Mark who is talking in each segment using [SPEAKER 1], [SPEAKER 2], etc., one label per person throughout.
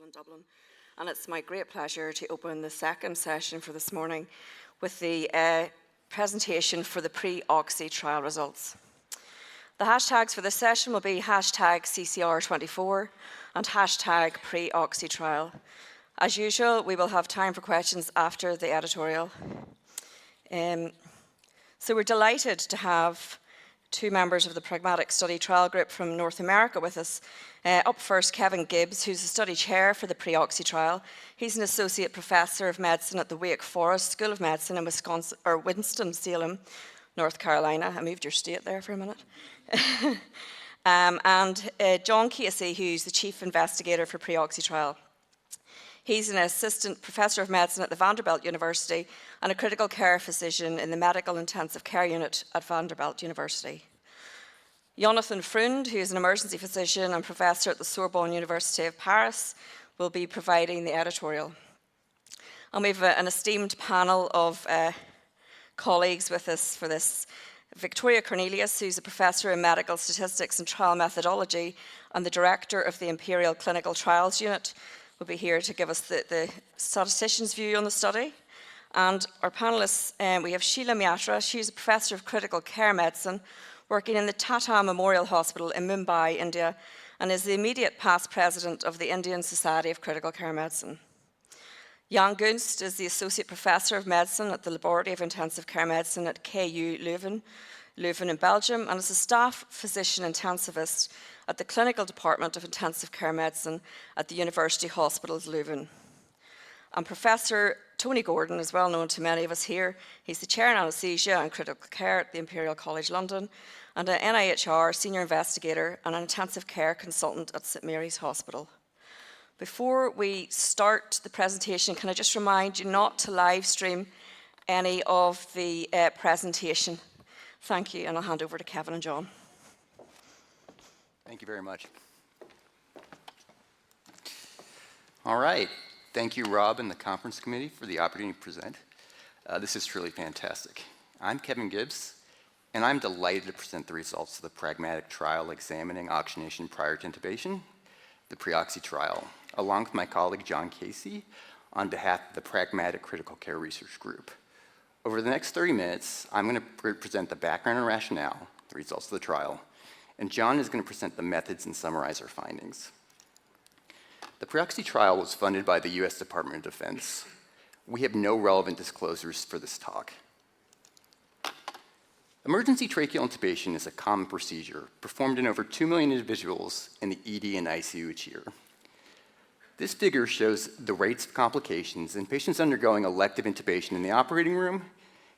[SPEAKER 1] Hospital in Dublin, and it's my great pleasure to open the second session for this morning with the presentation for the PRE-OXI trial results. The hashtags for this session will be hashtag CCR24 and hashtag PRE-OXI trial. As usual, we will have time for questions after the editorial. So we're delighted to have two members of the Pragmatic Study Trial Group from North America with us. Up first, Kevin Gibbs, who's the study chair for the PRE-OXI trial. He's an associate professor of medicine at the Wake Forest School of Medicine in Winston-Salem, North Carolina. I moved your state there for a minute. and John Casey, who's the chief investigator for PRE-OXI trial. He's an assistant professor of medicine at the Vanderbilt University and a critical care physician in the medical intensive care unit at Vanderbilt University. Yonathan Freund, who is an emergency physician and professor at the Sorbonne University of Paris, will be providing the editorial. And we have an esteemed panel of colleagues with us for this. Victoria Cornelius, who's a professor in medical statistics and trial methodology and the director of the Imperial Clinical Trials Unit, will be here to give us the statistician's view on the study. And our panelists, we have Sheila Myatra. She's a professor of critical care medicine working in the Tata Memorial Hospital in Mumbai, India, and is the immediate past president of the Indian Society of Critical Care Medicine. Jan Gunst is the associate professor of medicine at the Laboratory of Intensive Care Medicine at KU Leuven in Belgium, and is a staff physician intensivist at the Clinical Department of Intensive Care Medicine at the University Hospitals Leuven. And Professor Tony Gordon is well known to many of us here. He's the chair in anaesthesia and critical care at the Imperial College London and an NIHR senior investigator and an intensive care consultant at St Mary's Hospital. Before we start the presentation, can I just remind you not to live stream any of the presentation? Thank you, and I'll hand over to Kevin and John.
[SPEAKER 2] Thank you very much. All right. Thank you, Rob, and the conference committee for the opportunity to present. This is truly fantastic. I'm Kevin Gibbs, and I'm delighted to present the results of the pragmatic trial examining oxygenation prior to intubation, the PRE-OXI trial, along with my colleague John Casey, on behalf of the Pragmatic Critical Care Research Group. Over the next 30 minutes, I'm going to present the background and rationale, the results of the trial, and John is going to present the methods and summarize our findings. The PRE-OXI trial was funded by the US Department of Defense. We have no relevant disclosures for this talk. Emergency tracheal intubation is a common procedure performed in over 2 million individuals in the ED and ICU each year. This figure shows the rates of complications in patients undergoing elective intubation in the operating room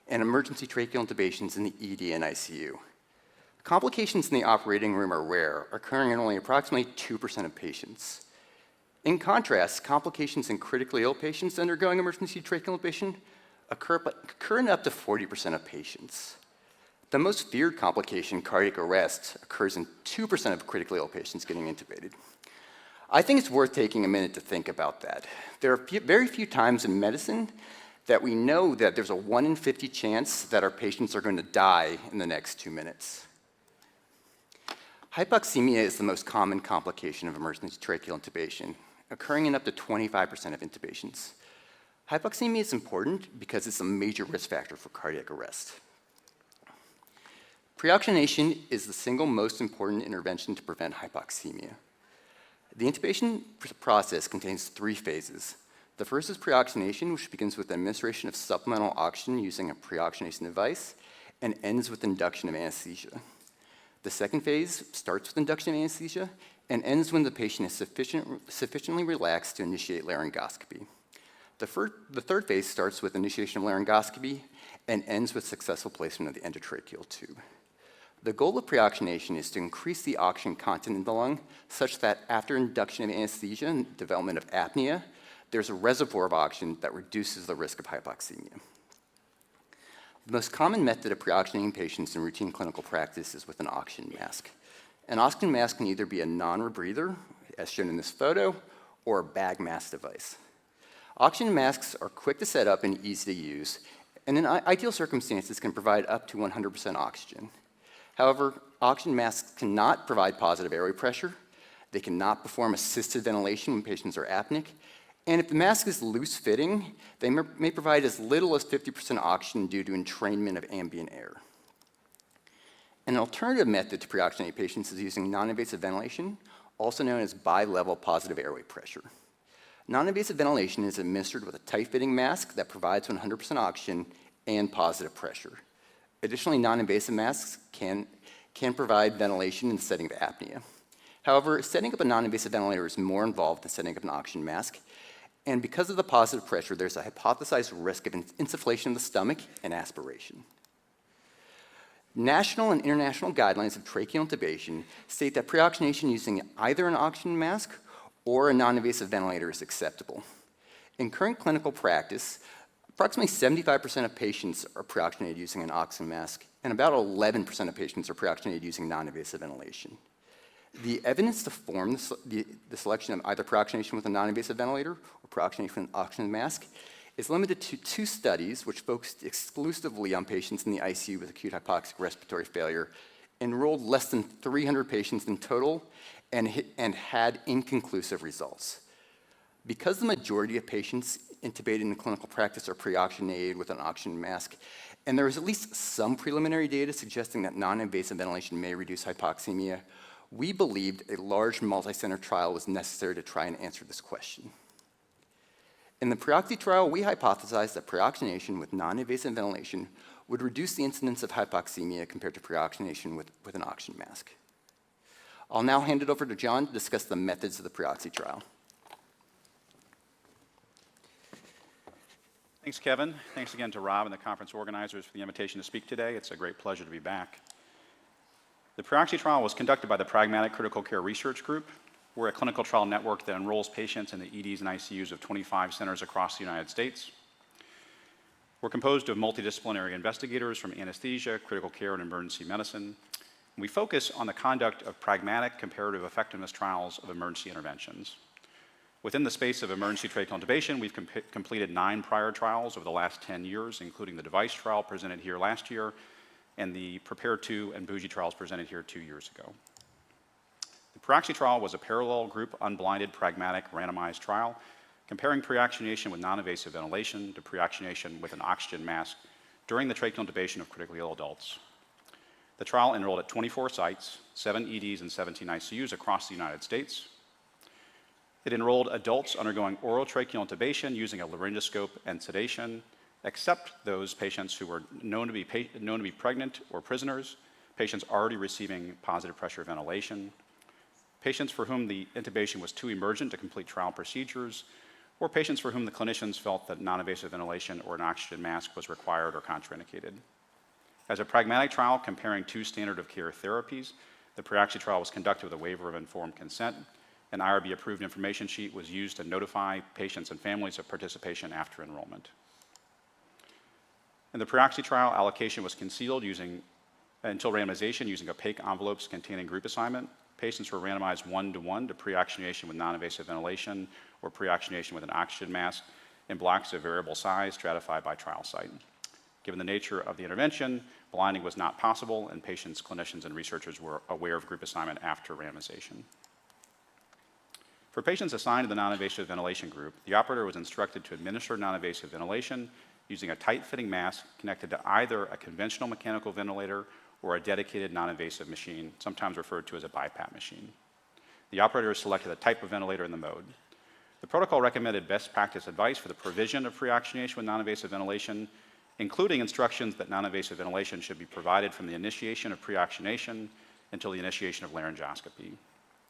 [SPEAKER 2] and emergency tracheal intubations in the ED and ICU. Complications in the operating room are rare, occurring in only approximately 2% of patients. In contrast, complications in critically ill patients undergoing emergency tracheal intubation occur in up to 40% of patients. The most feared complication, cardiac arrest, occurs in 2% of critically ill patients getting intubated. I think it's worth taking a minute to think about that. There are very few times in medicine that we know that there's a 1 in 50 chance that our patients are going to die in the next 2 minutes. Hypoxemia is the most common complication of emergency tracheal intubation, occurring in up to 25% of intubations. Hypoxemia is important because it's a major risk factor for cardiac arrest. Preoxygenation is the single most important intervention to prevent hypoxemia. The intubation process contains 3 phases. The first is preoxygenation, which begins with the administration of supplemental oxygen using a preoxygenation device and ends with induction of anesthesia. The second phase starts with induction of anesthesia and ends when the patient is sufficiently relaxed to initiate laryngoscopy. The third phase starts with initiation of laryngoscopy and ends with successful placement of the endotracheal tube. The goal of preoxygenation is to increase the oxygen content in the lung such that after induction of anesthesia and development of apnea, there's a reservoir of oxygen that reduces the risk of hypoxemia. The most common method of preoxygenating patients in routine clinical practice is with an oxygen mask. An oxygen mask can either be a non-rebreather, as shown in this photo, or a bag mask device. Oxygen masks are quick to set up and easy to use, and in ideal circumstances can provide up to 100% oxygen. However, oxygen masks cannot provide positive airway pressure, They cannot perform assisted ventilation when patients are apneic. And if the mask is loose-fitting, they may provide as little as 50% oxygen due to entrainment of ambient air. An alternative method to pre-oxygenate patients is using non-invasive ventilation, also known as bi-level positive airway pressure. Non-invasive ventilation is administered with a tight-fitting mask that provides 100% oxygen and positive pressure. Additionally, non-invasive masks can provide ventilation in the setting of apnea. However, setting up a non-invasive ventilator is more involved than setting up an oxygen mask, and because of the positive pressure, there's a hypothesized risk of insufflation of the stomach and aspiration. National and international guidelines of tracheal intubation state that pre-oxygenation using either an oxygen mask or a non-invasive ventilator is acceptable. In current clinical practice, approximately 75% of patients are pre-oxygenated using an oxygen mask, and about 11% of patients are pre-oxygenated using non-invasive ventilation. The evidence to form the selection of either pre-oxygenation with a non-invasive ventilator or pre-oxygenation with an oxygen mask is limited to 2 studies which focused exclusively on patients in the ICU with acute hypoxic respiratory failure, enrolled less than 300 patients in total, and had inconclusive results. Because the majority of patients intubated in clinical practice are pre-oxygenated with an oxygen mask, and there is at least some preliminary data suggesting that non-invasive ventilation may reduce hypoxemia, we believed a large multi-center trial was necessary to try and answer this question. In the PRE-OXI trial, we hypothesized that pre-oxygenation with non-invasive ventilation would reduce the incidence of hypoxemia compared to pre-oxygenation with an oxygen mask. I'll now hand it over to John to discuss the methods of the PRE-OXI trial.
[SPEAKER 3] Thanks, Kevin. Thanks again to Rob and the conference organizers for the invitation to speak today. It's a great pleasure to be back. The PRE-OXI trial was conducted by the Pragmatic Critical Care Research Group. We're a clinical trial network that enrolls patients in the EDs and ICUs of 25 centers across the United States. We're composed of multidisciplinary investigators from anesthesia, critical care, and emergency medicine. We focus on the conduct of pragmatic comparative effectiveness trials of emergency interventions. Within the space of emergency tracheal intubation, we've completed 9 prior trials over the last 10 years, including the device trial presented here last year, and the PREPARE-2 and BOUGIE trials presented here 2 years ago. The PRE-OXI trial was a parallel group, unblinded, pragmatic, randomized trial comparing pre-oxygenation with non-invasive ventilation to pre-oxygenation with an oxygen mask during the tracheal intubation of critically ill adults. The trial enrolled at 24 sites, 7 EDs and 17 ICUs across the United States. It enrolled adults undergoing oral tracheal intubation using a laryngoscope and sedation, except those patients who were known to be pregnant or prisoners, patients already receiving positive pressure ventilation, patients for whom the intubation was too emergent to complete trial procedures, or patients for whom the clinicians felt that non-invasive ventilation or an oxygen mask was required or contraindicated. As a pragmatic trial comparing 2 standard of care therapies, the PRE-OXI trial was conducted with a waiver of informed consent. An IRB-approved information sheet was used to notify patients and families of participation after enrollment. In the PRE-OXI trial, allocation was concealed until randomization using opaque envelopes containing group assignment. Patients were randomized 1-to-1 to pre-oxygenation with non-invasive ventilation or pre-oxygenation with an oxygen mask in blocks of variable size stratified by trial site. Given the nature of the intervention, blinding was not possible, and patients, clinicians, and researchers were aware of group assignment after randomization. For patients assigned to the non-invasive ventilation group, the operator was instructed to administer non-invasive ventilation using a tight-fitting mask connected to either a conventional mechanical ventilator or a dedicated non-invasive machine, sometimes referred to as a BiPAP machine. The operator selected the type of ventilator and the mode. The protocol recommended best practice advice for the provision of pre-oxygenation with non-invasive ventilation, including instructions that non-invasive ventilation should be provided from the initiation of pre-oxygenation until the initiation of laryngoscopy.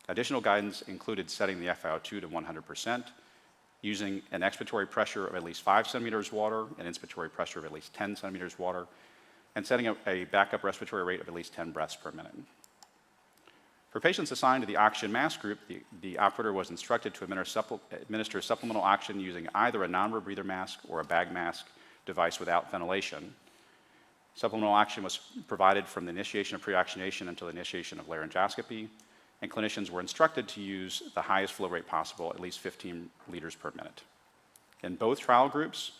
[SPEAKER 3] Additional guidance included setting the FiO2 to 100%, using an expiratory pressure of at least 5 centimeters water, an inspiratory pressure of at least 10 centimeters water, and setting a backup respiratory rate of at least 10 breaths per minute. For patients assigned to the oxygen mask group, the operator was instructed to administer supplemental oxygen using either a non-rebreather mask or a bag mask device without ventilation. Supplemental oxygen was provided from the initiation of pre-oxygenation until the initiation of laryngoscopy, and clinicians were instructed to use the highest flow rate possible, at least 15 liters per minute. In both trial groups,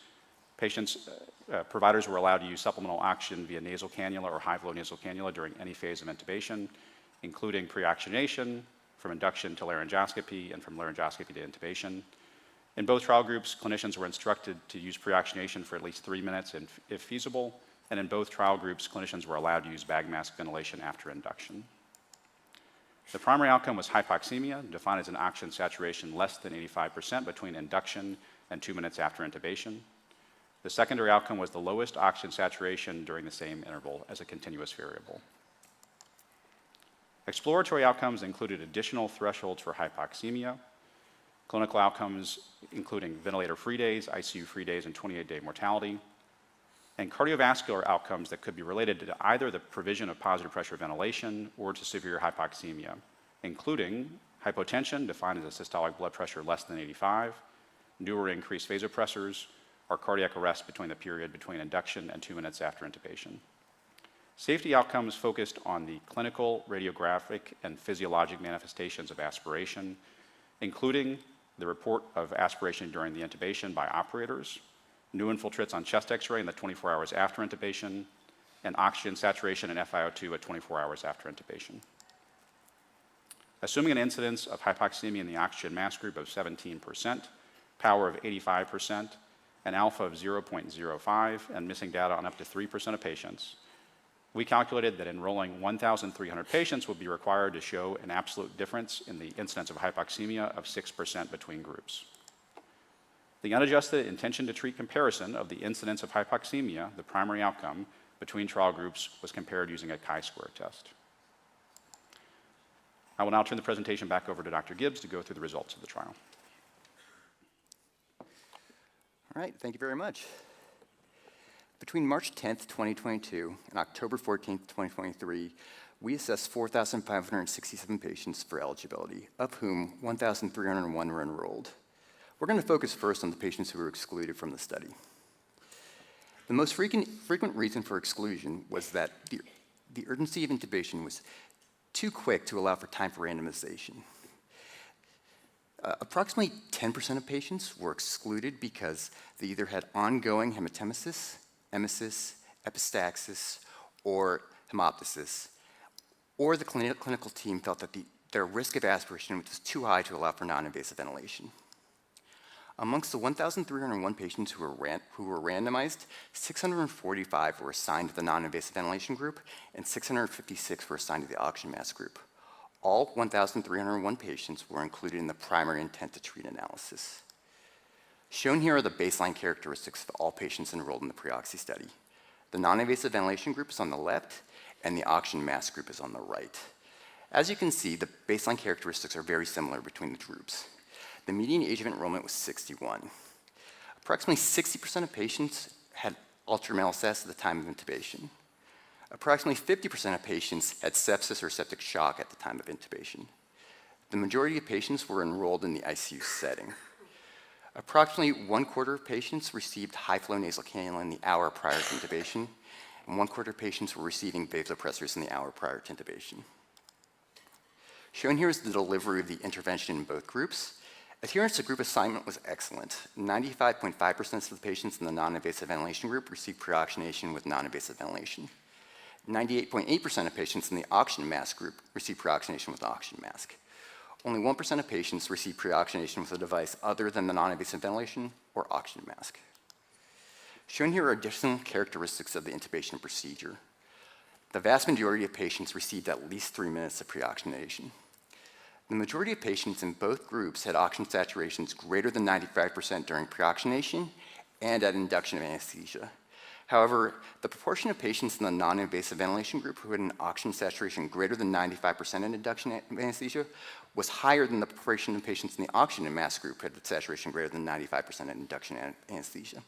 [SPEAKER 3] providers were allowed to use supplemental oxygen via nasal cannula or high-flow nasal cannula during any phase of intubation, including pre-oxygenation, from induction to laryngoscopy, and from laryngoscopy to intubation. In both trial groups, clinicians were instructed to use preoxygenation for at least 3 minutes if feasible, and in both trial groups, clinicians were allowed to use bag mask ventilation after induction. The primary outcome was hypoxemia, defined as an oxygen saturation less than 85% between induction and 2 minutes after intubation. The secondary outcome was the lowest oxygen saturation during the same interval as a continuous variable. Exploratory outcomes included additional thresholds for hypoxemia, clinical outcomes including ventilator-free days, ICU-free days, and 28-day mortality, and cardiovascular outcomes that could be related to either the provision of positive pressure ventilation or to severe hypoxemia, including hypotension, defined as a systolic blood pressure less than 85, new or increased vasopressors, or cardiac arrest between the period between induction and 2 minutes after intubation. Safety outcomes focused on the clinical, radiographic, and physiologic manifestations of aspiration, including the report of aspiration during the intubation by operators, new infiltrates on chest x-ray in the 24 hours after intubation, and oxygen saturation and FiO2 at 24 hours after intubation. Assuming an incidence of hypoxemia in the oxygen mask group of 17%, power of 85%, an alpha of 0.05, and missing data on up to 3% of patients, we calculated that enrolling 1,300 patients would be required to show an absolute difference in the incidence of hypoxemia of 6% between groups. The unadjusted intention to treat comparison of the incidence of hypoxemia, the primary outcome, between trial groups was compared using a chi-square test. I will now turn the presentation back over to Dr. Gibbs to go through the results of the trial.
[SPEAKER 2] All right, thank you very much. Between March 10th, 2022 and October 14th, 2023, we assessed 4,567 patients for eligibility, of whom 1,301 were enrolled. We're going to focus first on the patients who were excluded from the study. The most frequent reason for exclusion was that the urgency of intubation was too quick to allow for time for randomization. Approximately 10% of patients were excluded because they either had ongoing hematemesis, emesis, epistaxis, or hemoptysis, or the clinical team felt that their risk of aspiration was too high to allow for non-invasive ventilation. Amongst the 1,301 patients who were randomized, 645 were assigned to the non-invasive ventilation group, and 656 were assigned to the oxygen mask group. All 1,301 patients were included in the primary intent to treat analysis. Shown here are the baseline characteristics of all patients enrolled in the PRE-OXI study. The non-invasive ventilation group is on the left, and the oxygen mask group is on the right. As you can see, the baseline characteristics are very similar between the groups. The median age of enrollment was 61. Approximately 60% of patients had ultramental at the time of intubation. Approximately 50% of patients had sepsis or septic shock at the time of intubation. The majority of patients were enrolled in the ICU setting. Approximately 1/4 of patients received high-flow nasal cannula in the hour prior to intubation, and 1/4 of patients were receiving vasopressors in the hour prior to intubation. Shown here is the delivery of the intervention in both groups. Adherence to group assignment was excellent. 95.5% of the patients in the non-invasive ventilation group received preoxygenation with non-invasive ventilation. 98.8% of patients in the oxygen mask group received preoxygenation with an oxygen mask. Only 1% of patients received preoxygenation with a device other than the non-invasive ventilation or oxygen mask. Shown here are additional characteristics of the intubation procedure. The vast majority of patients received at least 3 minutes of preoxygenation. The majority of patients in both groups had oxygen saturations greater than 95% during preoxygenation and at induction of anesthesia. However, the proportion of patients in the non-invasive ventilation group who had an oxygen saturation greater than 95% in induction of anesthesia was higher than the proportion of patients in the oxygen mask group who had a saturation greater than 95% in induction anesthesia.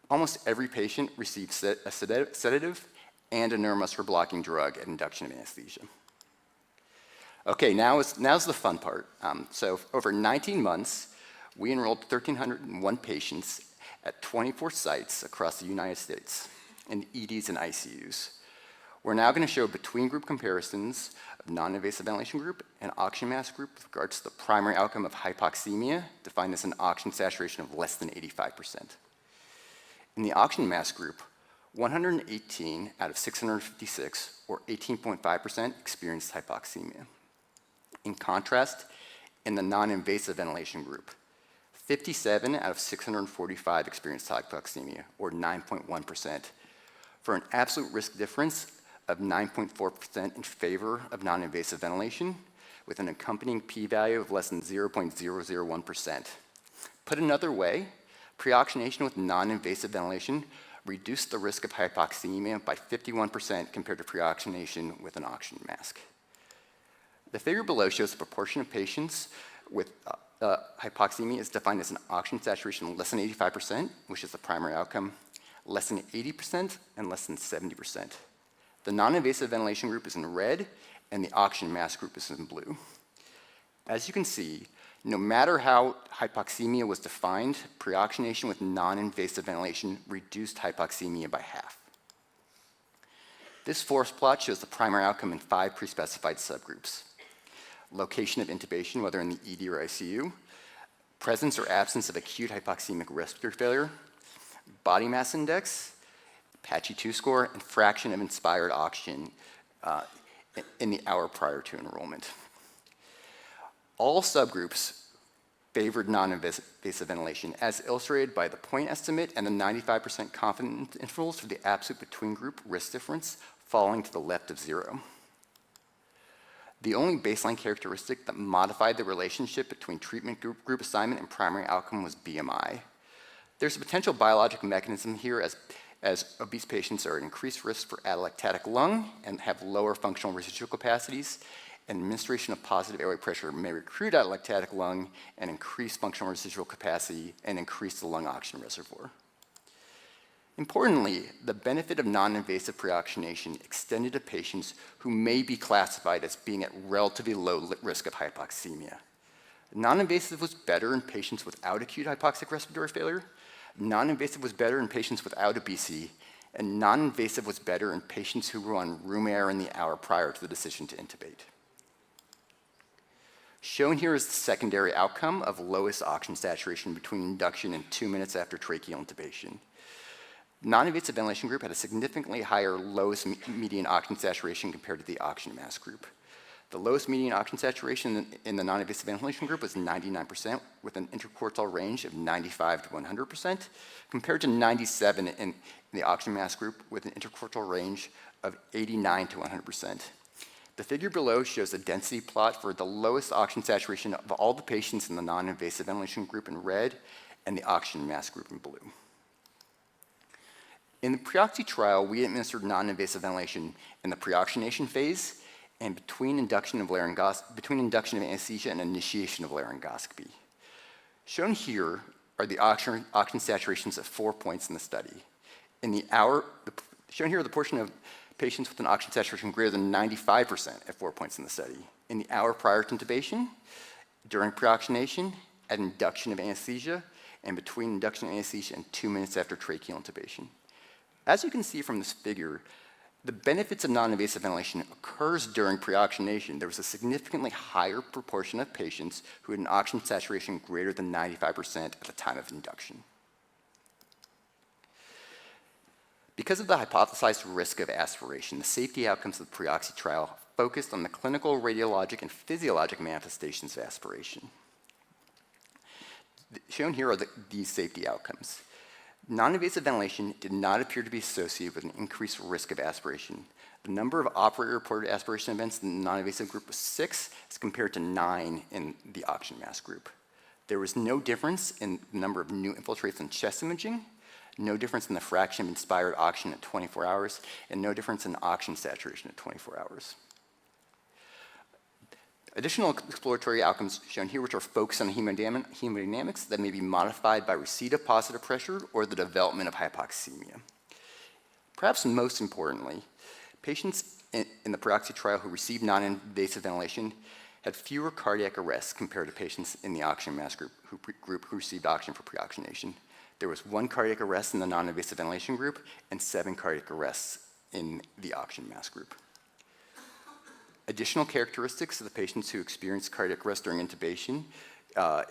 [SPEAKER 2] Almost every patient received a sedative and a neuromuscular blocking drug at induction of anesthesia. Okay, now's the fun part. So over 19 months, we enrolled 1,301 patients at 24 sites across the United States in EDs and ICUs. We're now going to show between-group comparisons of non-invasive ventilation group and oxygen mask group with regards to the primary outcome of hypoxemia, defined as an oxygen saturation of less than 85%. In the oxygen mask group, 118 out of 656, or 18.5%, experienced hypoxemia. In contrast, in the non-invasive ventilation group, 57 out of 645 experienced hypoxemia, or 9.1%, for an absolute risk difference of 9.4% in favor of non-invasive ventilation, with an accompanying p-value of less than 0.001%. Put another way, pre-oxygenation with non-invasive ventilation reduced the risk of hypoxemia by 51% compared to pre-oxygenation with an oxygen mask. The figure below shows the proportion of patients with hypoxemia is defined as an oxygen saturation less than 85%, which is the primary outcome, less than 80%, and less than 70%. The non-invasive ventilation group is in red, and the oxygen mask group is in blue. As you can see, no matter how hypoxemia was defined, pre-oxygenation with non-invasive ventilation reduced hypoxemia by half. This forest plot shows the primary outcome in 5 pre-specified subgroups: location of intubation, whether in the ED or ICU, presence or absence of acute hypoxemic respiratory failure, body mass index, Apache 2 score, and fraction of inspired oxygen in the hour prior to enrollment. All subgroups favored non-invasive ventilation, as illustrated by the point estimate and the 95% confidence intervals for the absolute between group risk difference falling to the left of 0. The only baseline characteristic that modified the relationship between treatment group assignment and primary outcome was BMI. There's a potential biologic mechanism here as obese patients are at increased risk for atelectatic lung and have lower functional residual capacities, and administration of positive airway pressure may recruit atelectatic lung and increase functional residual capacity and increase the lung oxygen reservoir. Importantly, the benefit of non-invasive pre-oxygenation extended to patients who may be classified as being at relatively low risk of hypoxemia. Non-invasive was better in patients without acute hypoxic respiratory failure, non-invasive was better in patients without obesity, and non-invasive was better in patients who were on room air in the hour prior to the decision to intubate. Shown here is the secondary outcome of lowest oxygen saturation between induction and 2 minutes after tracheal intubation. Non-invasive ventilation group had a significantly higher lowest median oxygen saturation compared to the oxygen mask group. The lowest median oxygen saturation in the non-invasive ventilation group was 99%, with an interquartile range of 95 to 100%, compared to 97 in the oxygen mask group with an interquartile range of 89 to 100%. The figure below shows a density plot for the lowest oxygen saturation of all the patients in the non-invasive ventilation group in red and the oxygen mask group in blue. In the PRE-OXI trial, we administered non-invasive ventilation in the pre-oxygenation phase and between induction of anesthesia and initiation of laryngoscopy. Shown here are the oxygen saturations at 4 points in the study. Shown here are the portion of patients with an oxygen saturation greater than 95% at 4 points in the study. In the hour prior to intubation, during pre-oxygenation, at induction of anesthesia, and between induction of anesthesia and 2 minutes after tracheal intubation. As you can see from this figure, the benefits of non-invasive ventilation occurs during pre-oxygenation. There was a significantly higher proportion of patients who had an oxygen saturation greater than 95% at the time of induction. Because of the hypothesized risk of aspiration, the safety outcomes of the PRE-OXI trial focused on the clinical, radiologic, and physiologic manifestations of aspiration. Shown here are these safety outcomes. Non-invasive ventilation did not appear to be associated with an increased risk of aspiration. The number of operator-reported aspiration events in the non-invasive group was 6 as compared to 9 in the oxygen mask group. There was no difference in the number of new infiltrates in chest imaging, no difference in the fraction of inspired oxygen at 24 hours, and no difference in oxygen saturation at 24 hours. Additional exploratory outcomes shown here, which are focused on hemodynamics that may be modified by receipt of positive pressure or the development of hypoxemia. Perhaps most importantly, patients in the PRE-OXI trial who received non-invasive ventilation had fewer cardiac arrests compared to patients in the oxygen mask group who received oxygen for pre-oxygenation. There was 1 cardiac arrest in the non-invasive ventilation group and 7 cardiac arrests in the oxygen mask group. Additional characteristics of the patients who experienced cardiac arrest during intubation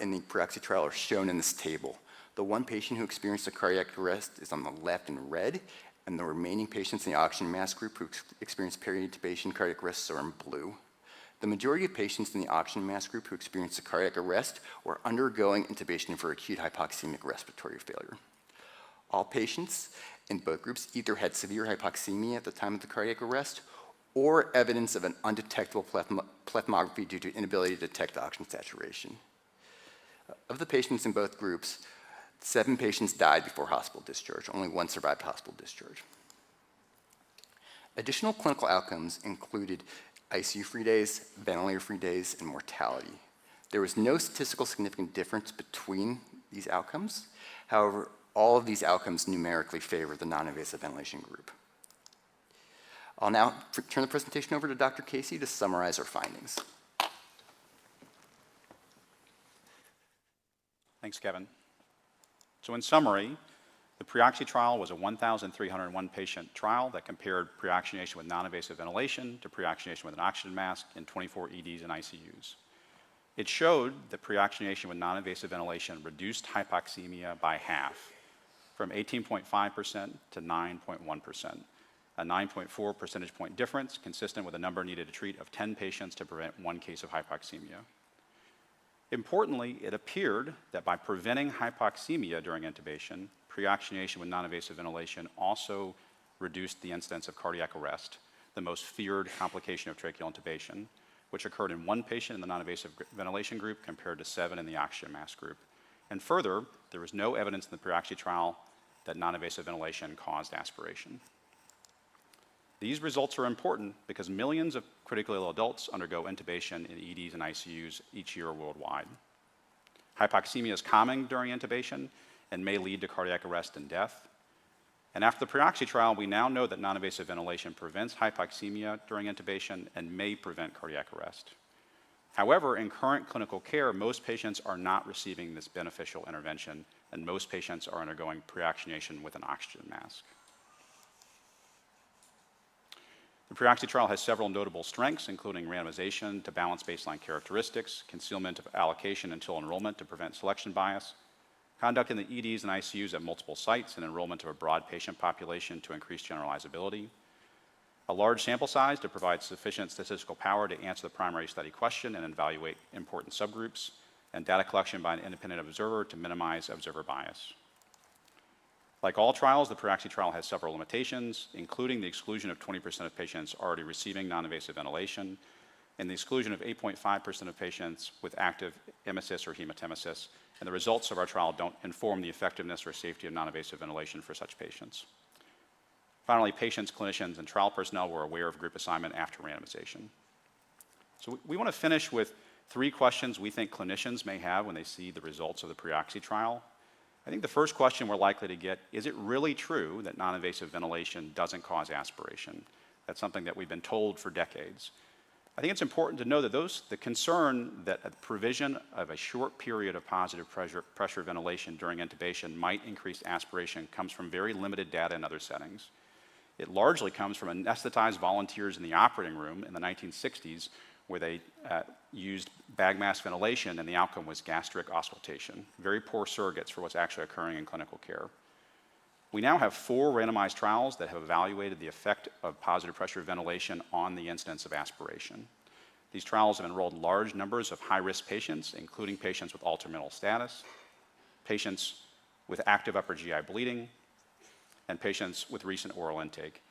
[SPEAKER 2] in the PRE-OXI trial are shown in this table. The 1 patient who experienced a cardiac arrest is on the left in red, and the remaining patients in the oxygen mask group who experienced peri-intubation cardiac arrests are in blue. The majority of patients in the oxygen mask group who experienced a cardiac arrest were undergoing intubation for acute hypoxemic respiratory failure. All patients in both groups either had severe hypoxemia at the time of the cardiac arrest or evidence of an undetectable plethysmography due to inability to detect oxygen saturation. Of the patients in both groups, 7 patients died before hospital discharge. Only 1 survived hospital discharge. Additional clinical outcomes included ICU-free days, ventilator-free days, and mortality. There was no statistical significant difference between these outcomes. However, all of these outcomes numerically favor the non-invasive ventilation group. I'll now turn the presentation over to Dr. Casey to summarize our findings.
[SPEAKER 3] Thanks, Kevin. So in summary, the PRE-OXI trial was a 1,301 patient trial that compared preoxygenation with non-invasive ventilation to preoxygenation with an oxygen mask in 24 EDs and ICUs. It showed that preoxygenation with non-invasive ventilation reduced hypoxemia by half, from 18.5% to 9.1%, a 9.4 percentage point difference consistent with the number needed to treat of 10 patients to prevent 1 case of hypoxemia. Importantly, it appeared that by preventing hypoxemia during intubation, preoxygenation with non-invasive ventilation also reduced the incidence of cardiac arrest, the most feared complication of tracheal intubation, which occurred in 1 patient in the non-invasive ventilation group compared to 7 in the oxygen mask group. And further, there was no evidence in the PRE-OXI trial that non-invasive ventilation caused aspiration. These results are important because millions of critically ill adults undergo intubation in EDs and ICUs each year worldwide. Hypoxemia is common during intubation and may lead to cardiac arrest and death. And after the PRE-OXI trial, we now know that non-invasive ventilation prevents hypoxemia during intubation and may prevent cardiac arrest. However, in current clinical care, most patients are not receiving this beneficial intervention, and most patients are undergoing preoxygenation with an oxygen mask. The PRE-OXI trial has several notable strengths, including randomization to balance baseline characteristics, concealment of allocation until enrollment to prevent selection bias, conduct in the EDs and ICUs at multiple sites, and enrollment of a broad patient population to increase generalizability, a large sample size to provide sufficient statistical power to answer the primary study question and evaluate important subgroups, and data collection by an independent observer to minimize observer bias. Like all trials, the PRE-OXI trial has several limitations, including the exclusion of 20% of patients already receiving non-invasive ventilation, and the exclusion of 8.5% of patients with active emesis or hematemesis, and the results of our trial don't inform the effectiveness or safety of non-invasive ventilation for such patients. Finally, patients, clinicians, and trial personnel were aware of group assignment after randomization. So we want to finish with 3 questions we think clinicians may have when they see the results of the PRE-OXI trial. I think the first question we're likely to get, is it really true that non-invasive ventilation doesn't cause aspiration? That's something that we've been told for decades. I think it's important to know that the concern that a provision of a short period of positive pressure ventilation during intubation might increase aspiration comes from very limited data in other settings. It largely comes from anesthetized volunteers in the operating room in the 1960s where they used bag mask ventilation and the outcome was gastric auscultation. Very poor surrogates for what's actually occurring in clinical care. We now have 4 randomized trials that have evaluated the effect of positive pressure ventilation on the incidence of aspiration. These trials have enrolled large numbers of high-risk patients, including patients with altered mental status, patients with active upper GI bleeding, and patients with recent oral intake.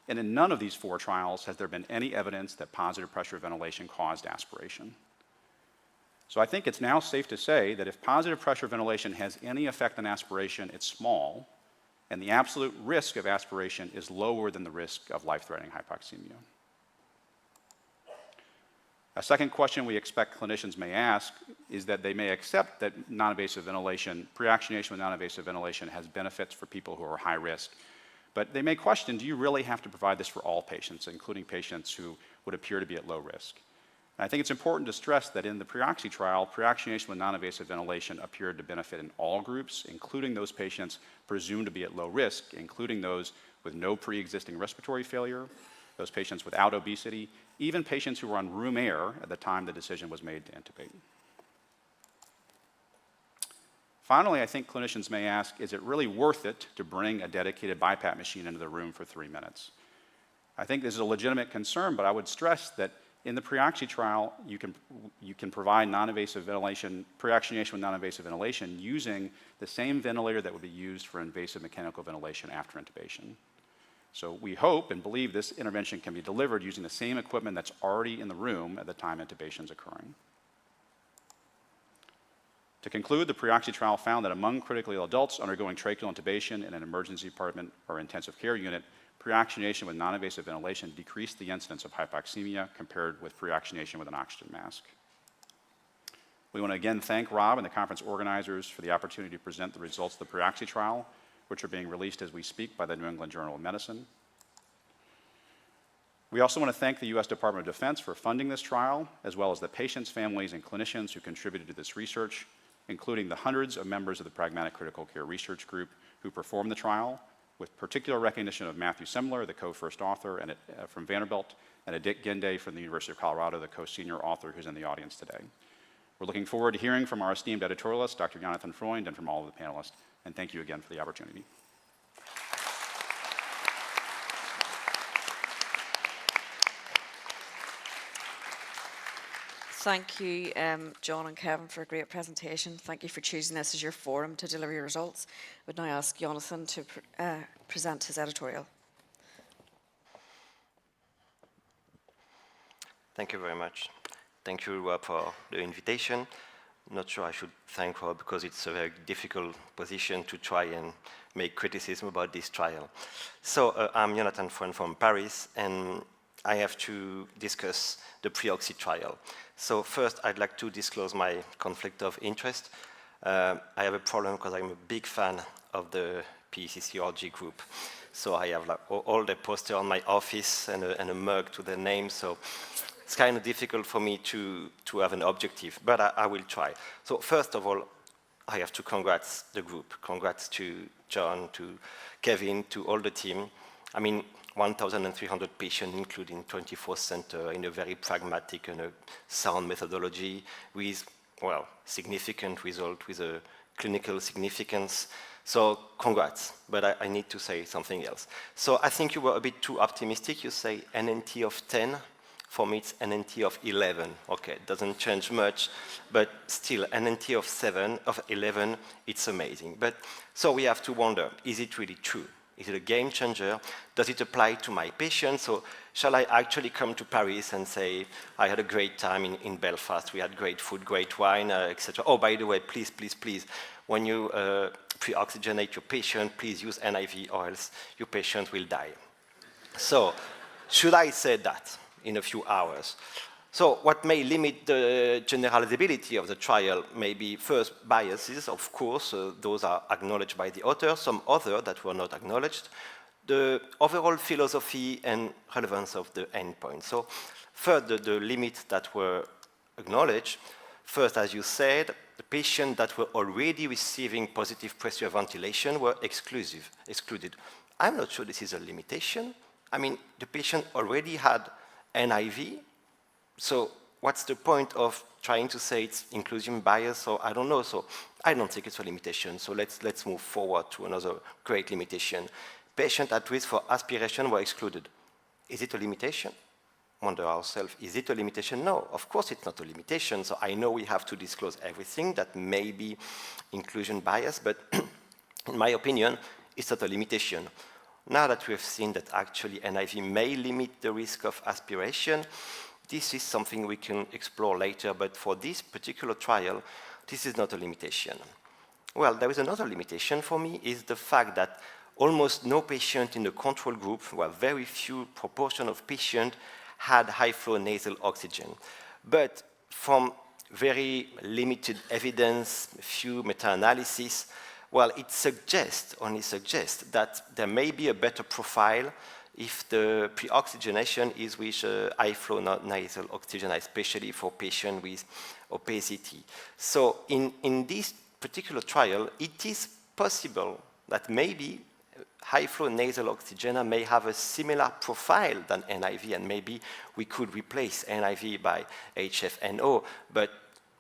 [SPEAKER 3] And in none of these 4 trials has there been any evidence that positive pressure ventilation caused aspiration. So I think it's now safe to say that if positive pressure ventilation has any effect on aspiration, it's small, and the absolute risk of aspiration is lower than the risk of life-threatening hypoxemia. A second question we expect clinicians may ask is that they may accept that non-invasive ventilation, preoxygenation with non-invasive ventilation has benefits for people who are high risk. But they may question, do you really have to provide this for all patients, including patients who would appear to be at low risk? And I think it's important to stress that in the PRE-OXI trial, preoxygenation with non-invasive ventilation appeared to benefit in all groups, including those patients presumed to be at low risk, including those with no pre-existing respiratory failure, those patients without obesity, even patients who were on room air at the time the decision was made to intubate. Finally, I think clinicians may ask, is it really worth it to bring a dedicated BiPAP machine into the room for 3 minutes? I think this is a legitimate concern, but I would stress that In the PRE-OXI trial, you can provide non-invasive ventilation, preoxygenation with non-invasive ventilation using the same ventilator that would be used for invasive mechanical ventilation after intubation. So we hope and believe this intervention can be delivered using the same equipment that's already in the room at the time intubation is occurring. To conclude, the PRE-OXI trial found that among critically ill adults undergoing tracheal intubation in an emergency department or intensive care unit, preoxygenation with non-invasive ventilation decreased the incidence of hypoxemia compared with preoxygenation with an oxygen mask. We want to again thank Rob and the conference organizers for the opportunity to present the results of the PRE-OXI trial, which are being released as we speak by the New England Journal of Medicine. We also want to thank the U.S. Department of Defense for funding this trial, as well as the patients, families, and clinicians who contributed to this research, including the hundreds of members of the Pragmatic Critical Care Research Group who performed the trial, with particular recognition of Matthew Semler, the co-first author from Vanderbilt, and Dick Gende from the University of Colorado, the co-senior author who's in the audience today. We're looking forward to hearing from our esteemed editorialist, Dr. Yonathan Freund, and from all of the panelists. And thank you again for the opportunity.
[SPEAKER 1] Thank you, John and Kevin, for a great presentation. Thank you for choosing this as your forum to deliver your results. I would now ask Yonathan to present his editorial.
[SPEAKER 4] Thank you very much. Thank you, Rob, for the invitation. I'm not sure I should thank Rob because it's a very difficult position to try and make criticism about this trial. So I'm Yonathan Freund from Paris, and I have to discuss the PRE-OXI trial. So first, I'd like to disclose my conflict of interest. I have a problem because I'm a big fan of the PECCRG group. So I have like all the posters on my office and a mug to their name. So it's kind of difficult for me to have an objective, but I will try. So first of all, I have to congrats the group. Congrats to John, to Kevin, to all the team. I mean, 1,300 patients, including 24 centers, in a very pragmatic and a sound methodology with, well, significant result, with a clinical significance. So congrats, but I need to say something else. So I think you were a bit too optimistic. You say NNT of 10. For me, it's NNT of 11. Okay, it doesn't change much, but still, NNT of 7, of 11, it's amazing. But so we have to wonder, is it really true? Is it a game changer? Does it apply to my patients? So shall I actually come to Paris and say, I had a great time in Belfast, we had great food, great wine, etc. Oh, by the way, please, please, please, when you pre-oxygenate your patient, please use NIV or else your patient will die. So should I say that in a few hours? So what may limit the generalizability of the trial may be first biases, of course, those are acknowledged by the author, some other that were not acknowledged, the overall philosophy and relevance of the endpoint. So first, the limits that were acknowledged, first, as you said, the patients that were already receiving positive pressure ventilation were excluded. I'm not sure this is a limitation. I mean, the patient already had NIV, so what's the point of trying to say it's inclusion bias, or I don't know, so I don't think it's a limitation, so let's move forward to another great limitation. Patients at risk for aspiration were excluded. Is it a limitation? Wonder ourselves, is it a limitation? No, of course it's not a limitation, so I know we have to disclose everything that may be inclusion bias, but in my opinion, it's not a limitation. Now that we have seen that actually NIV may limit the risk of aspiration, this is something we can explore later, but for this particular trial, this is not a limitation. Well, there is another limitation for me, is the fact that almost no patient in the control group, where very few proportion of patients had high-flow nasal oxygen. But from very limited evidence, few meta-analysis, well, it only suggests that there may be a better profile if the pre-oxygenation is with high-flow nasal oxygen, especially for patients with obesity. So in this particular trial, it is possible that maybe high-flow nasal oxygen may have a similar profile than NIV, and maybe we could replace NIV by HFNO, but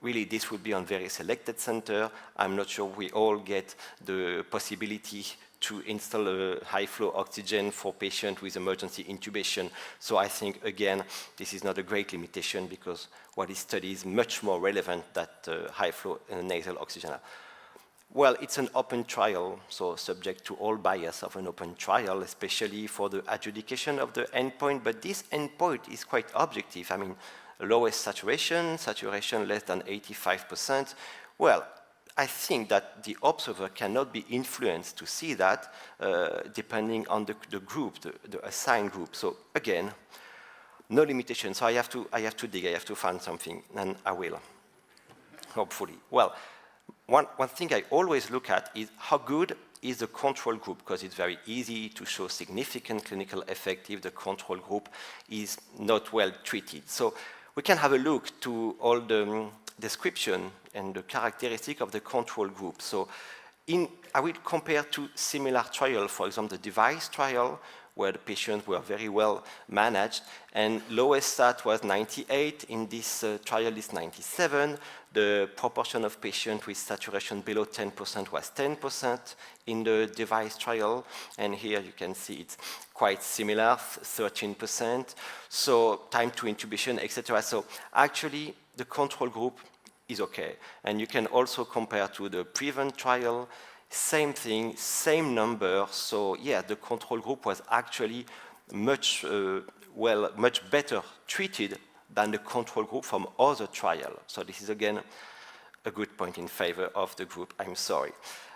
[SPEAKER 4] really this would be on very selected center. I'm not sure we all get the possibility to install a high-flow oxygen for patients with emergency intubation. So I think, again, this is not a great limitation because what is studied is much more relevant than high-flow nasal oxygen. Well, it's an open trial, so subject to all bias of an open trial, especially for the adjudication of the endpoint, but this endpoint is quite objective. I mean, lowest saturation, saturation less than 85%. Well, I think that the observer cannot be influenced to see that depending on the group, the assigned group. So again, no limitation. So I have to dig, I have to find something, and I will, hopefully. Well, one thing I always look at is how good is the control group, because it's very easy to show significant clinical effect if the control group is not well treated. So we can have a look to all the description and the characteristic of the control group. So I will compare to similar trial, for example, the device trial, where the patients were very well managed, and lowest stat was 98. In this trial is 97. The proportion of patients with saturation below 10% was 10% in the device trial, and here you can see it's quite similar, 13%. So time to intubation, etc. So actually, the control group is okay. And you can also compare to the PREVENT trial, same thing, same number. So yeah, the control group was actually much better treated than the control group from other trials. So this is again a good point in favor of the group. I'm sorry.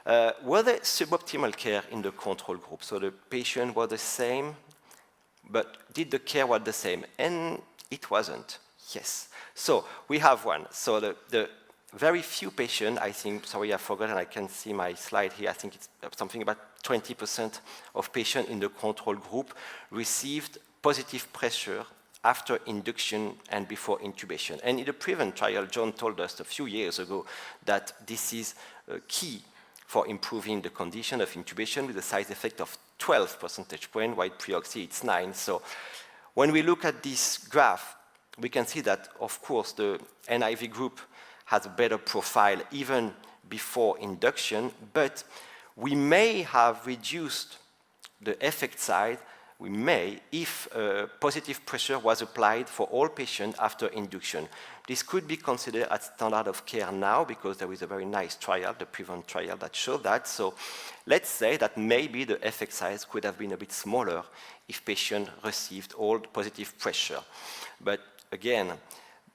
[SPEAKER 4] Were there suboptimal care in the control group? So the patient was the same, but did the care was the same? And it wasn't. Yes. So we have one. So the very few patients, I think, sorry, I forgot, and I can see my slide here. I think it's something about 20% of patients in the control group received positive pressure after induction and before intubation. And in the PREVENT trial, John told us a few years ago that this is key for improving the condition of intubation with a side effect of 12 percentage points, while PRE-OXI it's 9. So when we look at this graph, we can see that, of course, the NIV group has a better profile even before induction, but we may have reduced the effect side. We may, if positive pressure was applied for all patients after induction. This could be considered as standard of care now because there is a very nice trial, the PREVENT trial, that showed that. So let's say that maybe the effect size could have been a bit smaller if patient received all positive pressure. But again,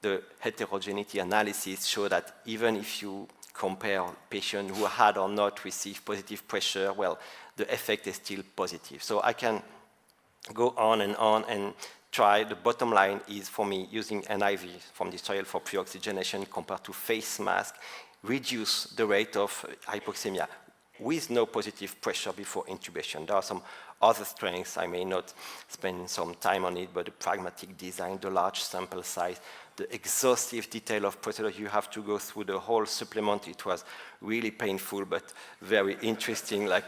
[SPEAKER 4] the heterogeneity analysis show that even if you compare patients who had or not received positive pressure, well, the effect is still positive. So I can go on and try. The bottom line is, for me, using NIV from this trial for preoxygenation compared to face mask, reduce the rate of hypoxemia with no positive pressure before intubation. There are some other strengths. I may not spend some time on it, but the pragmatic design, the large sample size, the exhaustive detail of procedure. You have to go through the whole supplement. It was really painful, but very interesting, like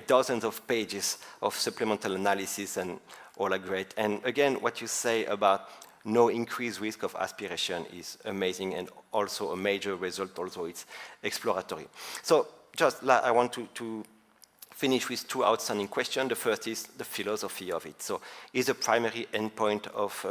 [SPEAKER 4] dozens of pages of supplemental analysis, and all are great. And again, what you say about no increased risk of aspiration is amazing, and also a major result, although it's exploratory. So just I want to finish with two outstanding questions. The first is the philosophy of it. So is the primary endpoint of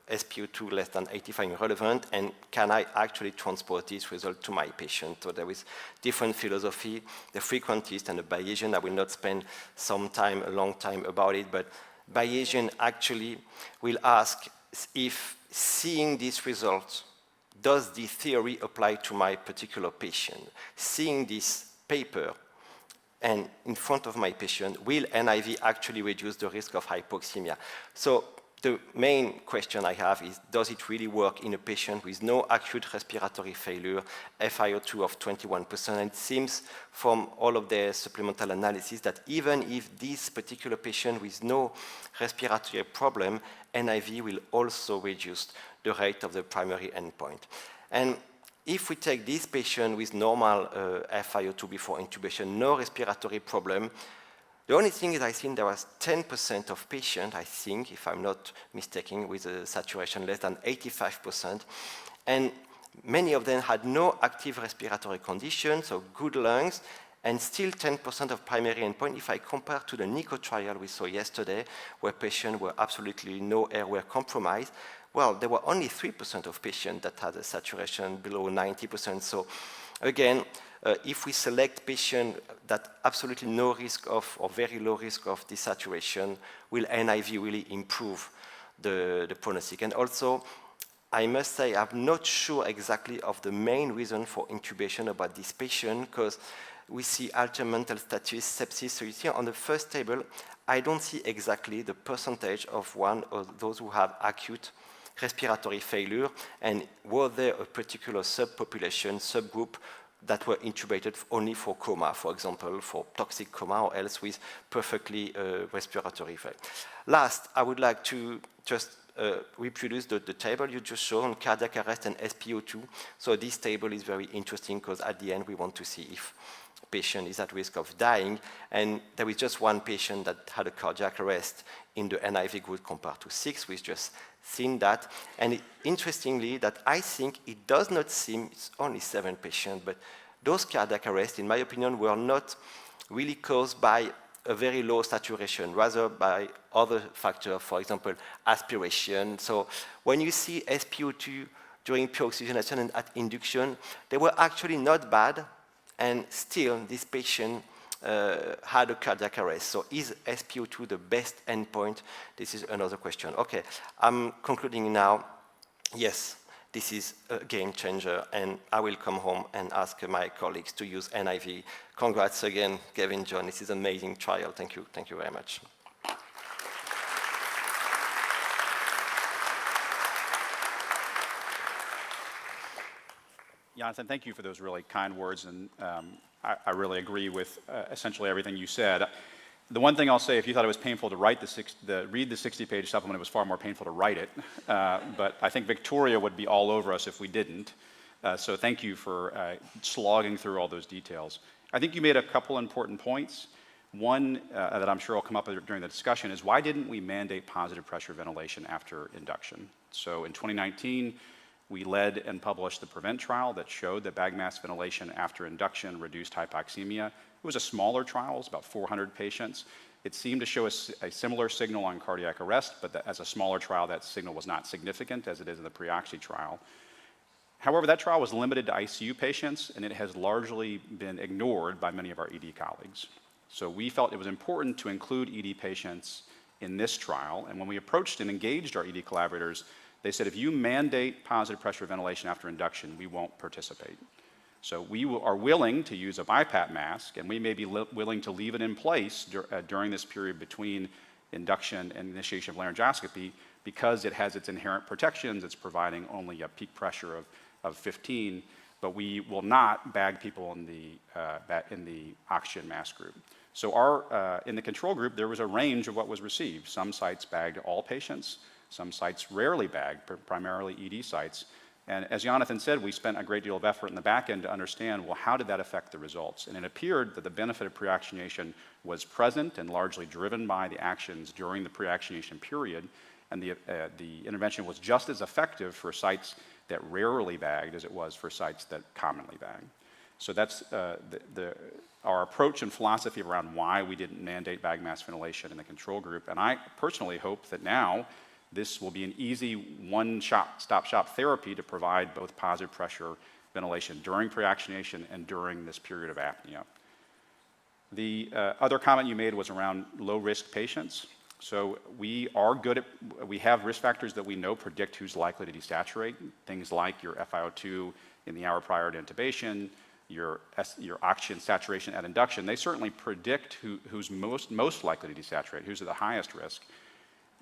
[SPEAKER 4] SpO2 less than 85 relevant, and can I actually transport this result to my patient? So there is different philosophy, the frequentist and the Bayesian. I will not spend a long time about it, but Bayesian actually will ask if seeing these results, does the theory apply to my particular patient? Seeing this paper and in front of my patient, will NIV actually reduce the risk of hypoxemia? So the main question I have is, does it really work in a patient with no acute respiratory failure, FiO2 of 21%? And it seems from all of the supplemental analysis that even if this particular patient with no respiratory problem, NIV will also reduce the rate of the primary endpoint. And if we take this patient with normal FiO2 before intubation, no respiratory problem, the only thing is I think there was 10% of patients, I think, if I'm not mistaken, with a saturation less than 85%. And Many of them had no active respiratory condition, so good lungs, and still 10% of primary endpoint if I compare to the NICO trial we saw yesterday, where patients were absolutely no airway compromised. Well, there were only 3% of patients that had a saturation below 90%. So again, if we select patients that absolutely no risk of, or very low risk of desaturation, will NIV really improve the prognosis? And also, I must say, I'm not sure exactly of the main reason for intubation about this patient, because we see altered mental status, sepsis. So you see on the first table, I don't see exactly the percentage of one of those who have acute respiratory failure, and were there a particular subpopulation, subgroup that were intubated only for coma, for example, for toxic coma, or else with perfectly respiratory failure. Last, I would like to just reproduce the table you just showed on cardiac arrest and SpO2. So this table is very interesting because at the end we want to see if patient is at risk of dying, and there is just one patient that had a cardiac arrest in the NIV group compared to 6. We've just seen that, and interestingly, that I think it does not seem, it's only 7 patients, but those cardiac arrests, in my opinion, were not really caused by a very low saturation, rather by other factors, for example, aspiration. So when you see SpO2 during preoxygenation and at induction, they were actually not bad, and still this patient had a cardiac arrest. So is SpO2 the best endpoint? This is another question. Okay, I'm concluding now. Yes, this is a game changer, and I will come home and ask my colleagues to use NIV. Congrats again, Kevin, John. This is an amazing trial. Thank you very much.
[SPEAKER 3] Yonathan, thank you for those really kind words, and I really agree with essentially everything you said. The one thing I'll say, if you thought it was painful to read the 60-page supplement, it was far more painful to write it. But I think Victoria would be all over us if we didn't. So thank you for slogging through all those details. I think you made a couple important points. One that I'm sure will come up during the discussion is, why didn't we mandate positive pressure ventilation after induction? So in 2019, we led and published the PREVENT trial that showed that bag mask ventilation after induction reduced hypoxemia. It was a smaller trial, it was about 400 patients. It seemed to show a similar signal on cardiac arrest, but as a smaller trial, that signal was not significant as it is in the PRE-OXI trial. However, that trial was limited to ICU patients, and it has largely been ignored by many of our ED colleagues. So we felt it was important to include ED patients in this trial, and when we approached and engaged our ED collaborators, they said, if you mandate positive pressure ventilation after induction, we won't participate. So we are willing to use a BiPAP mask, and we may be willing to leave it in place during this period between induction and initiation of laryngoscopy, because it has its inherent protections. It's providing only a peak pressure of 15, but we will not bag people in the oxygen mask group. So in the control group, there was a range of what was received. Some sites bagged all patients. Some sites rarely bagged, primarily ED sites. And as Yonathan said, we spent a great deal of effort in the back end to understand, well, how did that affect the results? And it appeared that the benefit of preoxygenation was present and largely driven by the actions during the preoxygenation period. And the intervention was just as effective for sites that rarely bagged as it was for sites that commonly bagged. So that's our approach and philosophy around why we didn't mandate bag mask ventilation in the control group. And I personally hope that now this will be an easy one-stop-shop therapy to provide both positive pressure ventilation during preoxygenation and during this period of apnea. The other comment you made was around low-risk patients. So we have risk factors that we know predict who's likely to desaturate, things like your FiO2 in the hour prior to intubation, your oxygen saturation at induction. They certainly predict who's most likely to desaturate, who's at the highest risk.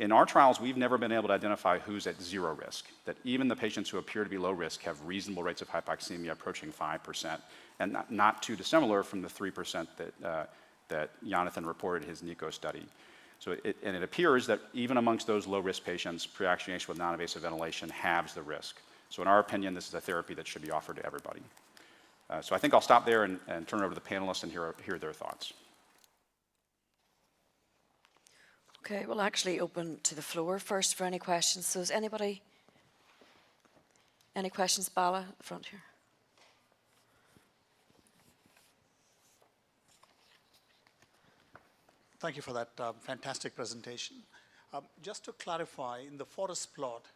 [SPEAKER 3] In our trials, we've never been able to identify who's at zero risk, that even the patients who appear to be low risk have reasonable rates of hypoxemia approaching 5%, and not too dissimilar from the 3% that Yonathan reported in his NICO study. So it appears that even amongst those low-risk patients, preoxygenation with non-invasive ventilation halves the risk. So in our opinion, this is a therapy that should be offered to everybody. So I think I'll stop there and turn it over to the panelists and hear their thoughts.
[SPEAKER 1] Okay, we'll actually open to the floor first for any questions. So is anybody? Any questions, Bala, at the front here?
[SPEAKER 5] Thank you for that fantastic presentation. Just to clarify, in the forest plot,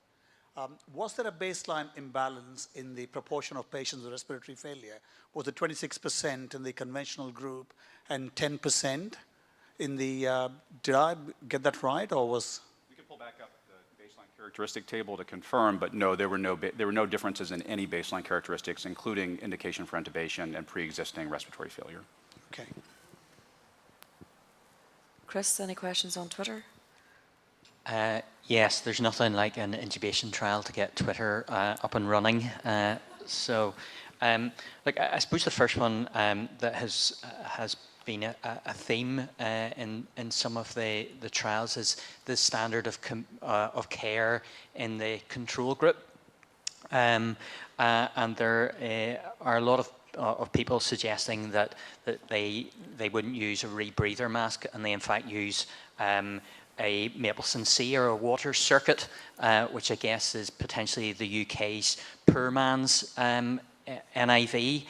[SPEAKER 5] was there a baseline imbalance in the proportion of patients with respiratory failure? Was it 26% in the conventional group and 10% in the, did I get that right, or was?
[SPEAKER 3] We can pull back up the baseline characteristic table to confirm, but no, there were no differences in any baseline characteristics, including indication for intubation and pre-existing respiratory failure.
[SPEAKER 5] Okay.
[SPEAKER 1] Chris, any questions on Twitter?
[SPEAKER 6] Yes, there's nothing like an intubation trial to get Twitter up and running. So, I suppose the first one that has been a theme in some of the trials is the standard of care in the control group, and there are a lot of people suggesting that they wouldn't use a rebreather mask, and they in fact use a Mapleson C or a water circuit, which I guess is potentially the UK's poor man's NIV.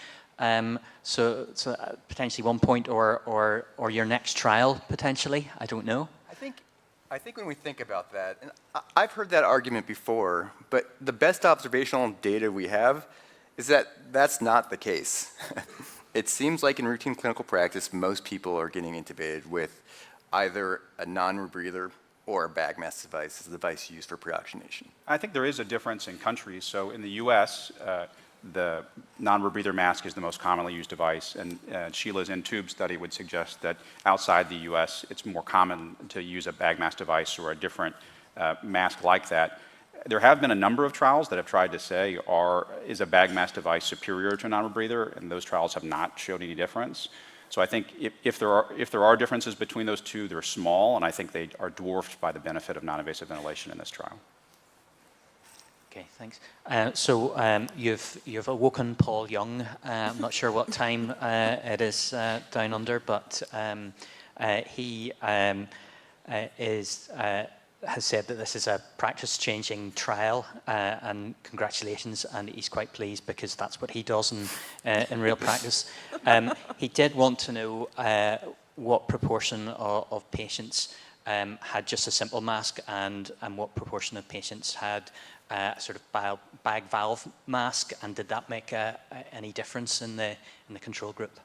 [SPEAKER 6] So potentially one point, or your next trial potentially. I don't know.
[SPEAKER 2] I think when we think about that, and I've heard that argument before, but the best observational data we have is that that's not the case. It seems like in routine clinical practice, most people are getting intubated with either a non-rebreather or a bag mask device as the device used for preoxygenation.
[SPEAKER 3] I think there is a difference in countries. So in the US, the non-rebreather mask is the most commonly used device, and Sheila's Intube study would suggest that outside the US, it's more common to use a bag mask device or a different mask like that. There have been a number of trials that have tried to say, is a bag mask device superior to a non-rebreather, and those trials have not showed any difference. So I think if there are differences between those two, they're small, and I think they are dwarfed by the benefit of non-invasive ventilation in this trial.
[SPEAKER 6] Okay, thanks. So you've awoken Paul Young. I'm not sure what time it is down under, but he has said that this is a practice-changing trial, and congratulations, and he's quite pleased because that's what he does in real practice. He did want to know what proportion of patients had just a simple mask, and what proportion of patients had a sort of bag valve mask, and did that make any difference in the control group?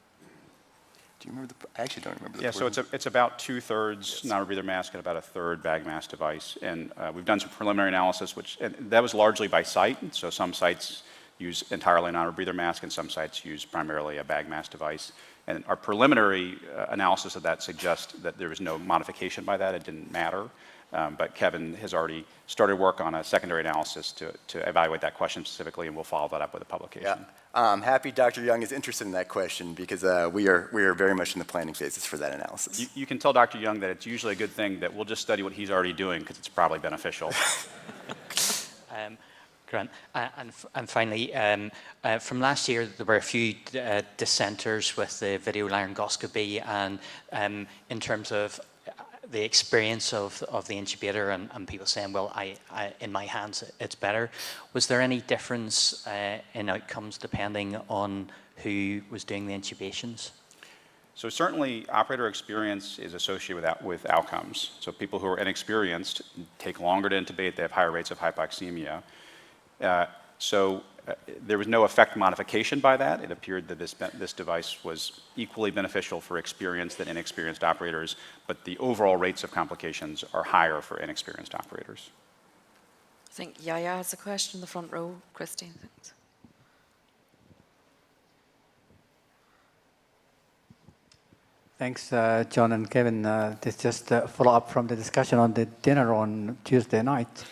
[SPEAKER 2] Do you remember I actually don't remember the
[SPEAKER 3] Yeah, so it's about 2/3 non-rebreather mask and about 1/3 bag mask device. And we've done some preliminary analysis, and that was largely by site. So some sites use entirely non-rebreather mask, and some sites use primarily a bag mask device. And our preliminary analysis of that suggests that there was no modification by that. It didn't matter. But Kevin has already started work on a secondary analysis to evaluate that question specifically, and we'll follow that up with a publication.
[SPEAKER 2] Yeah. I'm happy Dr. Young is interested in that question because we are very much in the planning phases for that analysis.
[SPEAKER 3] You can tell Dr. Young that it's usually a good thing that we'll just study what he's already doing because it's probably beneficial.
[SPEAKER 6] Grant. And finally, from last year, there were a few dissenters with the video laryngoscopy, and in terms of the experience of the intubator, and people saying, well, in my hands, it's better. Was there any difference in outcomes depending on who was doing the intubations?
[SPEAKER 3] So certainly, operator experience is associated with outcomes. So people who are inexperienced take longer to intubate, they have higher rates of hypoxemia. There was no effect modification by that. It appeared that this device was equally beneficial for experienced than inexperienced operators, but the overall rates of complications are higher for inexperienced operators.
[SPEAKER 1] I think Yaya has a question in the front row. Christine, thanks.
[SPEAKER 7] Thanks, John and Kevin. This just a follow-up from the discussion on the dinner on Tuesday night.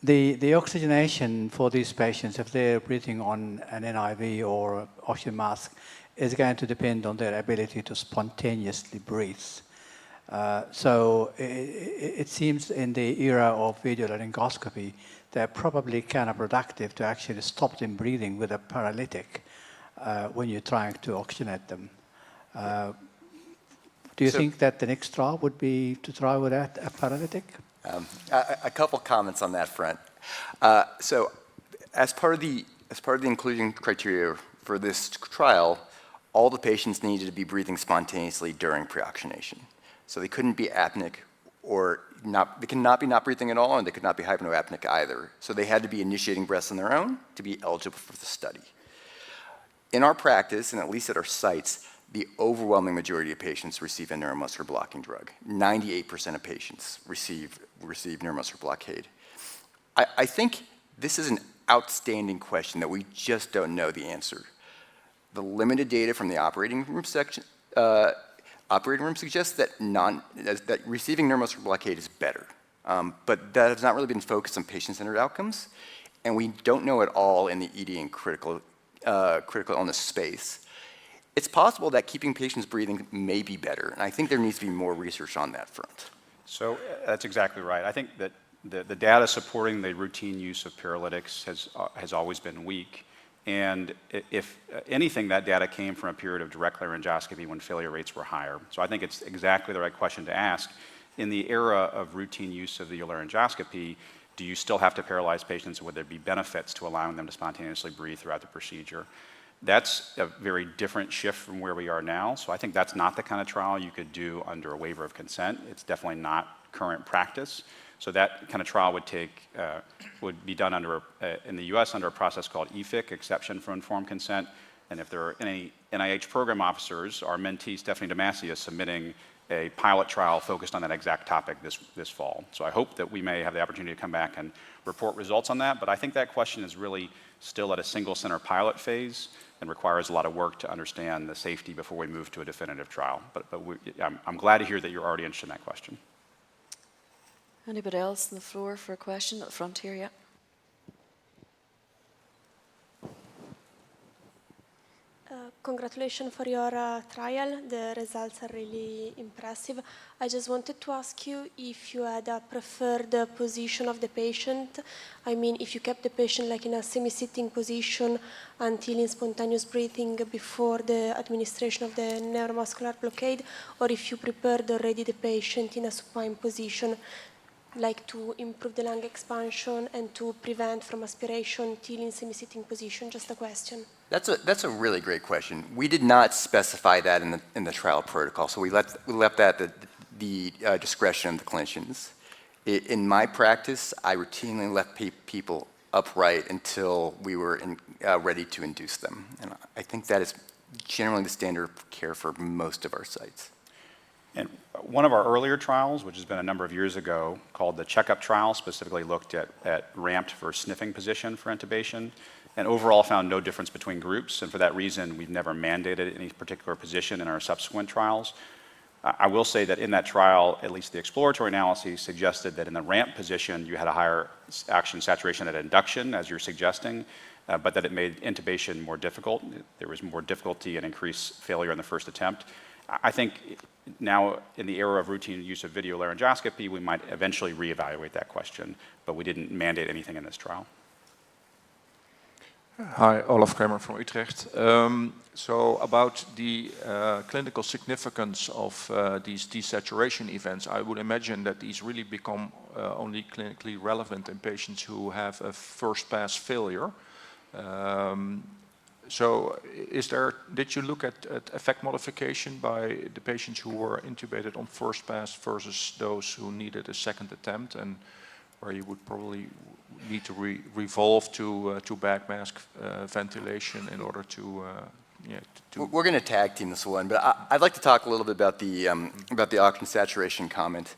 [SPEAKER 7] The oxygenation for these patients, if they're breathing on an NIV or oxygen mask, is going to depend on their ability to spontaneously breathe. So it seems in the era of video laryngoscopy, they're probably counterproductive to actually stop them breathing with a paralytic when you're trying to oxygenate them. Do you think that the next trial would be to try with a paralytic?
[SPEAKER 2] A couple comments on that front. So as part of the inclusion criteria for this trial, all the patients needed to be breathing spontaneously during pre-oxygenation. So they couldn't be apneic or not, they cannot be not breathing at all, and they could not be hypnoapneic either. So they had to be initiating breaths on their own to be eligible for the study. In our practice, and at least at our sites, the overwhelming majority of patients receive a neuromuscular blocking drug. 98% of patients receive neuromuscular blockade. I think this is an outstanding question that we just don't know the answer. The limited data from the operating room suggests that receiving neuromuscular blockade is better. But that has not really been focused on patient-centered outcomes, and we don't know at all in the ED and critical illness space. It's possible that keeping patients breathing may be better, and I think there needs to be more research on that front.
[SPEAKER 3] So that's exactly right. I think that the data supporting the routine use of paralytics has always been weak. And if anything, that data came from a period of direct laryngoscopy when failure rates were higher. So I think it's exactly the right question to ask. In the era of routine use of the laryngoscopy, do you still have to paralyze patients, and would there be benefits to allowing them to spontaneously breathe throughout the procedure? That's a very different shift from where we are now. So I think that's not the kind of trial you could do under a waiver of consent. It's definitely not current practice. So that kind of trial would be done in the US under a process called EFIC, Exception for Informed Consent. And if there are any NIH program officers, our mentee Stephanie Damasi is submitting a pilot trial focused on that exact topic this fall. So I hope that we may have the opportunity to come back and report results on that. But I think that question is really still at a single center pilot phase and requires a lot of work to understand the safety before we move to a definitive trial. But I'm glad to hear that you're already interested in that question.
[SPEAKER 1] Anybody else on the floor for a question at the front here? Yeah.
[SPEAKER 8] Congratulations for your trial. The results are really impressive. I just wanted to ask you if you had a preferred position of the patient. I mean, if you kept the patient like in a semi-sitting position until in spontaneous breathing before the administration of the neuromuscular blockade, or if you prepared already the patient in a supine position, like to improve the lung expansion and to prevent from aspiration till in semi-sitting position? Just a question.
[SPEAKER 2] That's a really great question. We did not specify that in the trial protocol, so we left that at the discretion of the clinicians. In my practice, I routinely left people upright until we were ready to induce them, and I think that is generally the standard of care for most of our sites.
[SPEAKER 3] And one of our earlier trials, which has been a number of years ago, called the checkup trial, specifically looked at ramped versus sniffing position for intubation, and overall found no difference between groups. And for that reason, we've never mandated any particular position in our subsequent trials. I will say that in that trial, at least the exploratory analyses suggested that in the ramp position, you had a higher oxygen saturation at induction, as you're suggesting, but that it made intubation more difficult. There was more difficulty and increased failure in the first attempt. I think now, in the era of routine use of video laryngoscopy, we might eventually reevaluate that question, but we didn't mandate anything in this trial.
[SPEAKER 9] Hi, Olaf Kramer from Utrecht. So about the clinical significance of these desaturation events, I would imagine that these really become only clinically relevant in patients who have a first-pass failure. So did you look at effect modification by the patients who were intubated on first pass versus those who needed a second attempt, and where you would probably need to revolve to bag mask ventilation in order to
[SPEAKER 2] We're going to tag team this one, but I'd like to talk a little bit about the oxygen saturation comment.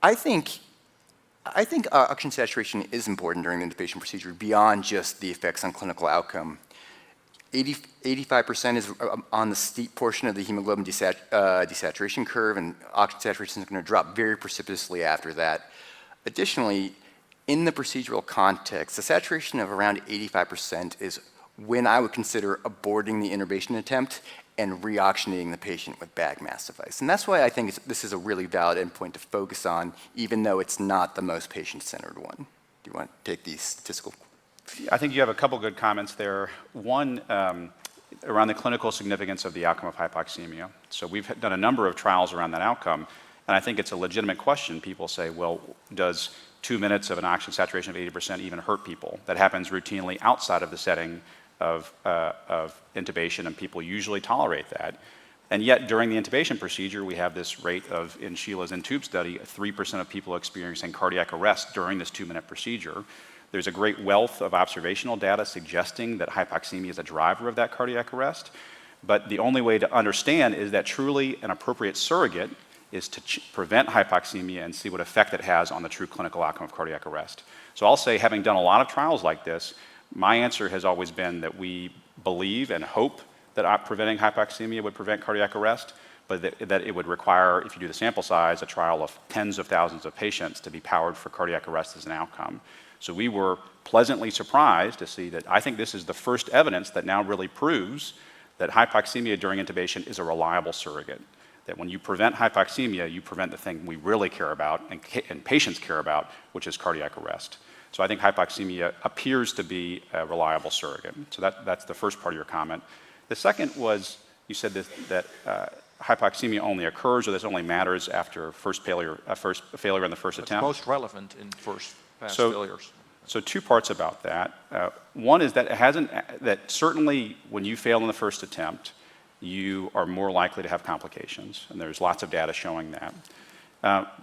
[SPEAKER 2] I think oxygen saturation is important during the intubation procedure beyond just the effects on clinical outcome. 85% is on the steep portion of the hemoglobin desaturation curve, and oxygen saturation is going to drop very precipitously after that. Additionally, in the procedural context, the saturation of around 85% is when I would consider aborting the intubation attempt and reoxygenating the patient with bag mask device. And that's why I think this is a really valid endpoint to focus on, even though it's not the most patient-centered one. Do you want to take these statistical?
[SPEAKER 3] I think you have a couple good comments there. One, around the clinical significance of the outcome of hypoxemia. So we've done a number of trials around that outcome, And I think it's a legitimate question. People say, well, does 2 minutes of an oxygen saturation of 80% even hurt people? That happens routinely outside of the setting of intubation, and people usually tolerate that. And yet, during the intubation procedure, we have this rate of, in Sheila's INTUBE study, 3% of people experiencing cardiac arrest during this 2-minute procedure. There's a great wealth of observational data suggesting that hypoxemia is a driver of that cardiac arrest. But the only way to understand is that truly an appropriate surrogate is to prevent hypoxemia and see what effect it has on the true clinical outcome of cardiac arrest. So I'll say, having done a lot of trials like this, my answer has always been that we believe and hope that preventing hypoxemia would prevent cardiac arrest, but that it would require, if you do the sample size, a trial of tens of thousands of patients to be powered for cardiac arrest as an outcome. So we were pleasantly surprised to see that I think this is the first evidence that now really proves that hypoxemia during intubation is a reliable surrogate. That when you prevent hypoxemia, you prevent the thing we really care about and patients care about, which is cardiac arrest. So I think hypoxemia appears to be a reliable surrogate. So that's the first part of your comment. The second was, you said that hypoxemia only occurs, or this only matters after first failure in the first attempt.
[SPEAKER 9] Most relevant in first pass failures.
[SPEAKER 3] So 2 parts about that. One is that that certainly when you fail in the first attempt, you are more likely to have complications, and there's lots of data showing that.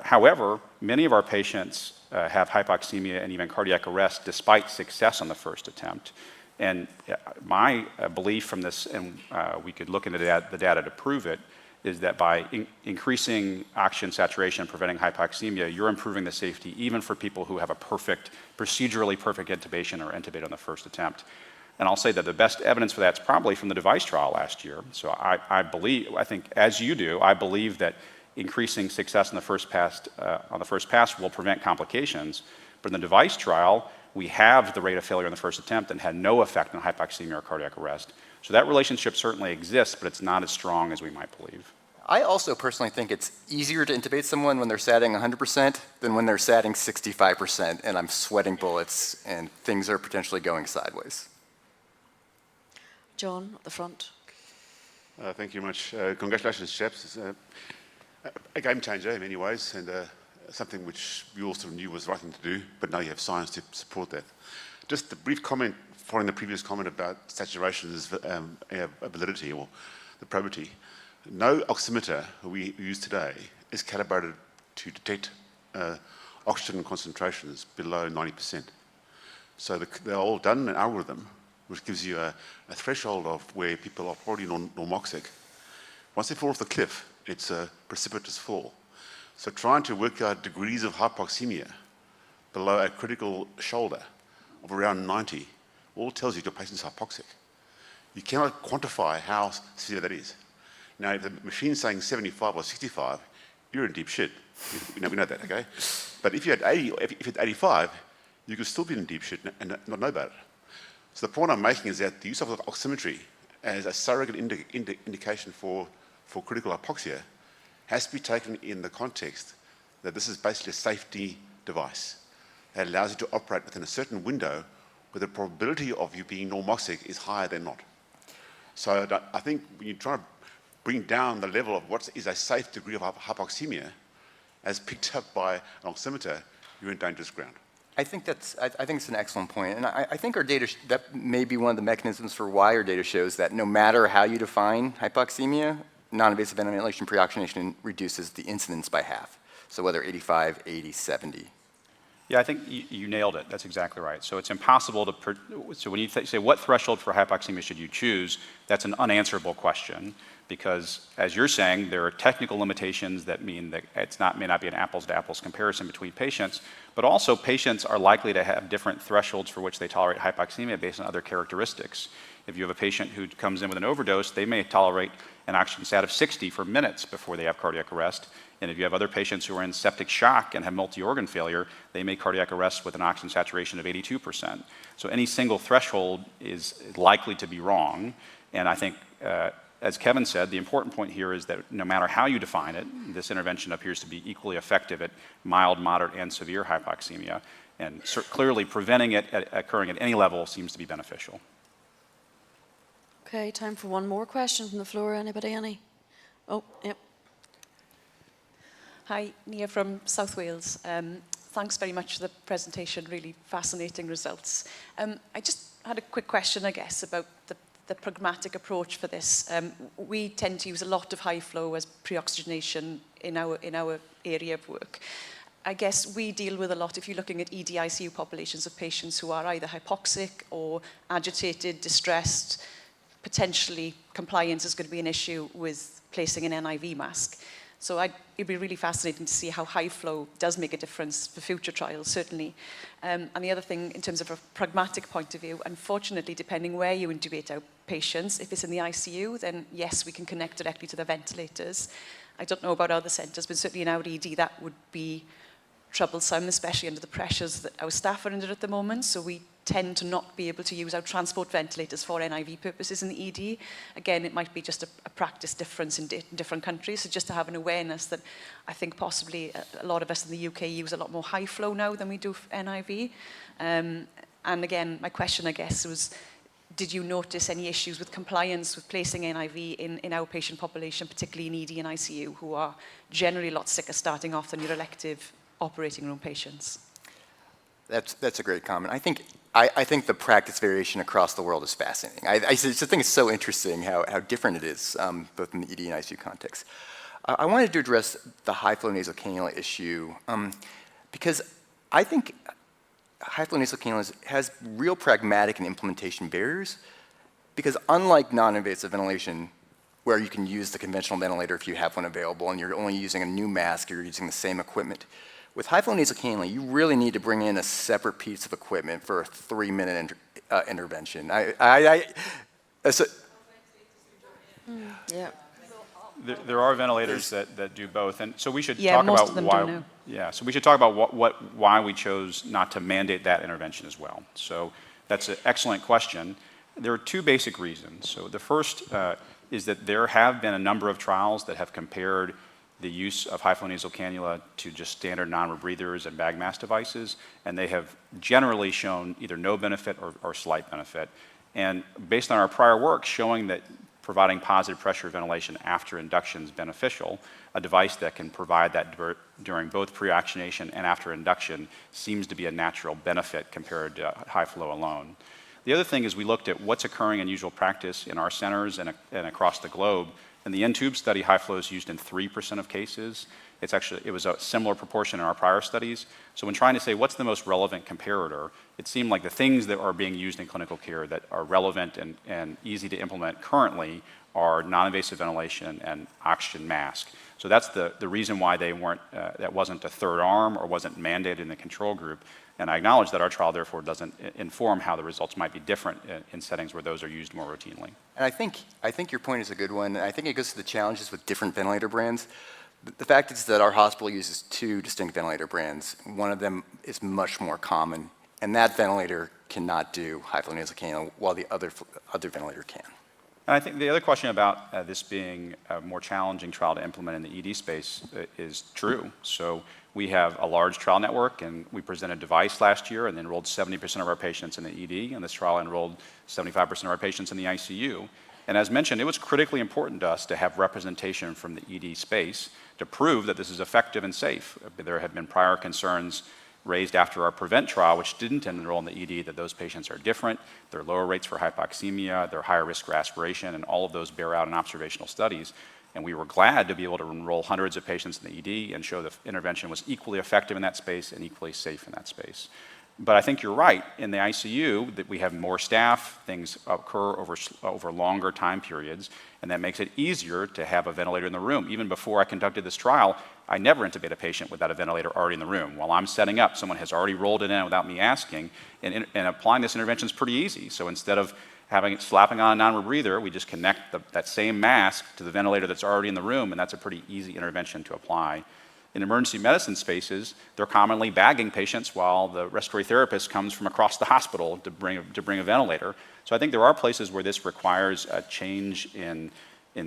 [SPEAKER 3] However, many of our patients have hypoxemia and even cardiac arrest despite success on the first attempt. And my belief from this, and we could look into the data to prove it, is that by increasing oxygen saturation and preventing hypoxemia, you're improving the safety even for people who have a procedurally perfect intubation or intubate on the first attempt. And I'll say that the best evidence for that's probably from the device trial last year. So I think, as you do, I believe that increasing success on the first pass will prevent complications. But in the device trial, we have the rate of failure in the first attempt and had no effect on hypoxemia or cardiac arrest. So that relationship certainly exists, but it's not as strong as we might believe.
[SPEAKER 2] I also personally think it's easier to intubate someone when they're satting 100% than when they're satting 65% and I'm sweating bullets and things are potentially going sideways.
[SPEAKER 1] John, at the front.
[SPEAKER 10] Thank you very much. Congratulations, chaps. It's a game changer in many ways, and something which we also knew was the right thing to do, but now you have science to support that. Just a brief comment following the previous comment about saturation's validity or the probability. No oximeter we use today is calibrated to detect oxygen concentrations below 90%. So they're all done in an algorithm which gives you a threshold of where people are probably normoxic. Once they fall off the cliff, it's a precipitous fall. So trying to work out degrees of hypoxemia below a critical shoulder of around 90 all tells you your patient's hypoxic. You cannot quantify how severe that is. Now, if the machine's saying 75 or 65, you're in deep shit. We know that, okay? But if you had 80, if you had 85, you could still be in deep shit and not know about it. So the point I'm making is that the use of oximetry as a surrogate indication for critical hypoxia has to be taken in the context that this is basically a safety device that allows you to operate within a certain window where the probability of you being normoxic is higher than not. So I think when you try to bring down the level of what is a safe degree of hypoxemia as picked up by an oximeter, you're in dangerous ground.
[SPEAKER 2] I think it's an excellent point, and I think our data, that may be one of the mechanisms for why our data shows that no matter how you define hypoxemia, non-invasive ventilation preoxygenation reduces the incidence by half. So whether 85, 80, 70.
[SPEAKER 3] Yeah, I think you nailed it. That's exactly right. So it's impossible to, so when you say what threshold for hypoxemia should you choose, that's an unanswerable question, because as you're saying, there are technical limitations that mean that may not be an apples to apples comparison between patients, but also patients are likely to have different thresholds for which they tolerate hypoxemia based on other characteristics. If you have a patient who comes in with an overdose, they may tolerate an oxygen sat of 60 for minutes before they have cardiac arrest. And if you have other patients who are in septic shock and have multi-organ failure, they may cardiac arrest with an oxygen saturation of 82%. So any single threshold is likely to be wrong. And I think, as Kevin said, the important point here is that no matter how you define it, this intervention appears to be equally effective at mild, moderate, and severe hypoxemia. And clearly preventing it occurring at any level seems to be beneficial.
[SPEAKER 1] Okay, time for one more question from the floor. Anybody, any? Oh, yep.
[SPEAKER 11] Hi, Nia from South Wales. Thanks very much for the presentation, really fascinating results. I just had a quick question, I guess, about the pragmatic approach for this. We tend to use a lot of high flow as pre-oxygenation in our area of work. I guess we deal with a lot, if you're looking at ED-ICU populations of patients who are either hypoxic or agitated, distressed, potentially compliance is going to be an issue with placing an NIV mask. So it'd be really fascinating to see how high flow does make a difference for future trials, certainly. And the other thing, in terms of a pragmatic point of view, unfortunately, depending where you intubate our patients, if it's in the ICU, then yes, we can connect directly to the ventilators. I don't know about other centres, but certainly in our ED, that would be troublesome, especially under the pressures that our staff are under at the moment. So we tend to not be able to use our transport ventilators for NIV purposes in the ED. Again, it might be just a practice difference in different countries. So just to have an awareness that I think possibly a lot of us in the UK use a lot more high flow now than we do for NIV. And again, my question, I guess, was, did you notice any issues with compliance with placing NIV in our patient population, particularly in ED and ICU, who are generally a lot sicker starting off than your elective operating room patients?
[SPEAKER 2] That's a great comment. I think the practice variation across the world is fascinating. I just think it's so interesting how different it is, both in the ED and ICU context. I wanted to address the high flow nasal cannula issue because I think high flow nasal cannula has real pragmatic and implementation barriers because unlike non-invasive ventilation, where you can use the conventional ventilator if you have one available and you're only using a new mask, you're using the same equipment. With high flow nasal cannula, you really need to bring in a separate piece of equipment for a 3-minute intervention.
[SPEAKER 1] Yeah.
[SPEAKER 3] There are ventilators that do both, and so we should
[SPEAKER 11] Yeah,
[SPEAKER 3] talk
[SPEAKER 11] most
[SPEAKER 3] about
[SPEAKER 11] of them
[SPEAKER 3] why.
[SPEAKER 11] do now.
[SPEAKER 3] Yeah, so we should talk about why we chose not to mandate that intervention as well. So that's an excellent question. There are two basic reasons. So the first is that there have been a number of trials that have compared the use of high flow nasal cannula to just standard non-rebreathers and bag mask devices, and they have generally shown either no benefit or slight benefit. And based on our prior work showing that providing positive pressure ventilation after induction is beneficial, a device that can provide that during both pre-oxygenation and after induction seems to be a natural benefit compared to high flow alone. The other thing is we looked at what's occurring in usual practice in our centers and across the globe. In the N-tube study, high flow is used in 3% of cases. It was a similar proportion in our prior studies. So when trying to say what's the most relevant comparator, it seemed like the things that are being used in clinical care that are relevant and easy to implement currently are non-invasive ventilation and oxygen mask. So that's the reason why they weren't, that wasn't a third arm or wasn't mandated in the control group. And I acknowledge that our trial therefore doesn't inform how the results might be different in settings where those are used more routinely.
[SPEAKER 2] And I think your point is a good one. I think it goes to the challenges with different ventilator brands. The fact is that our hospital uses 2 distinct ventilator brands. One of them is much more common, and that ventilator cannot do high flow nasal cannula while the other ventilator can.
[SPEAKER 3] And I think the other question about this being a more challenging trial to implement in the ED space is true. So we have a large trial network, and we presented a device last year and enrolled 70% of our patients in the ED, and this trial enrolled 75% of our patients in the ICU. And as mentioned, it was critically important to us to have representation from the ED space to prove that this is effective and safe. There had been prior concerns raised after our PREVENT trial, which didn't enroll in the ED, that those patients are different, there are lower rates for hypoxemia, they're higher risk for aspiration, and all of those bear out in observational studies. And we were glad to be able to enroll hundreds of patients in the ED and show the intervention was equally effective in that space and equally safe in that space. But I think you're right. In the ICU, that we have more staff, things occur over longer time periods, and that makes it easier to have a ventilator in the room. Even before I conducted this trial, I never intubate a patient without a ventilator already in the room. While I'm setting up, someone has already rolled it in without me asking, and applying this intervention is pretty easy. So instead of slapping on a non-rebreather, we just connect that same mask to the ventilator that's already in the room, and that's a pretty easy intervention to apply. In emergency medicine spaces, they're commonly bagging patients while the respiratory therapist comes from across the hospital to bring a ventilator. So I think there are places where this requires a change in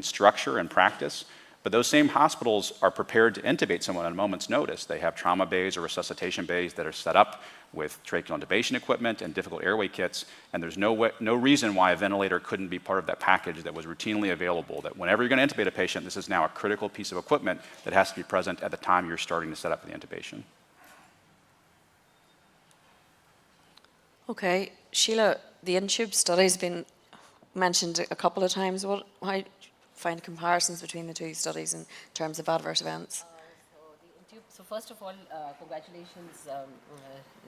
[SPEAKER 3] structure and practice. But those same hospitals are prepared to intubate someone at a moment's notice. They have trauma bays or resuscitation bays that are set up with tracheal intubation equipment and difficult airway kits, and there's no reason why a ventilator couldn't be part of that package that was routinely available, that whenever you're going to intubate a patient, this is now a critical piece of equipment that has to be present at the time you're starting to set up the intubation.
[SPEAKER 1] Okay, Sheila, the InTube study has been mentioned a couple of times. How do you find comparisons between the two studies in terms of adverse events?
[SPEAKER 12] So first of all, congratulations,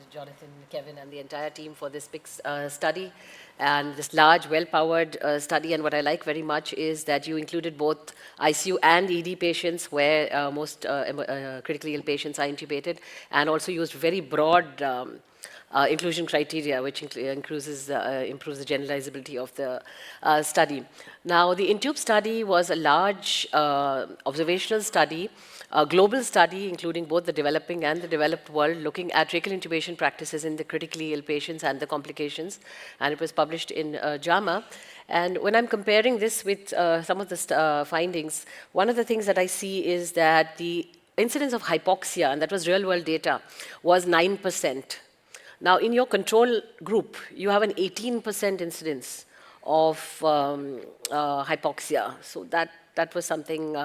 [SPEAKER 12] Jonathan, Kevin, and the entire team for this big study and this large, well-powered study. And what I like very much is that you included both ICU and ED patients, where most critically ill patients are intubated, and also used very broad inclusion criteria, which improves the generalizability of the study. Now, the InTube study was a large observational study, a global study, including both the developing and the developed world, looking at tracheal intubation practices in the critically ill patients and the complications, and it was published in JAMA. And when I'm comparing this with some of the findings, one of the things that I see is that the incidence of hypoxia, and that was real-world data, was 9%. Now, in your control group, you have an 18% incidence of hypoxia. So that was something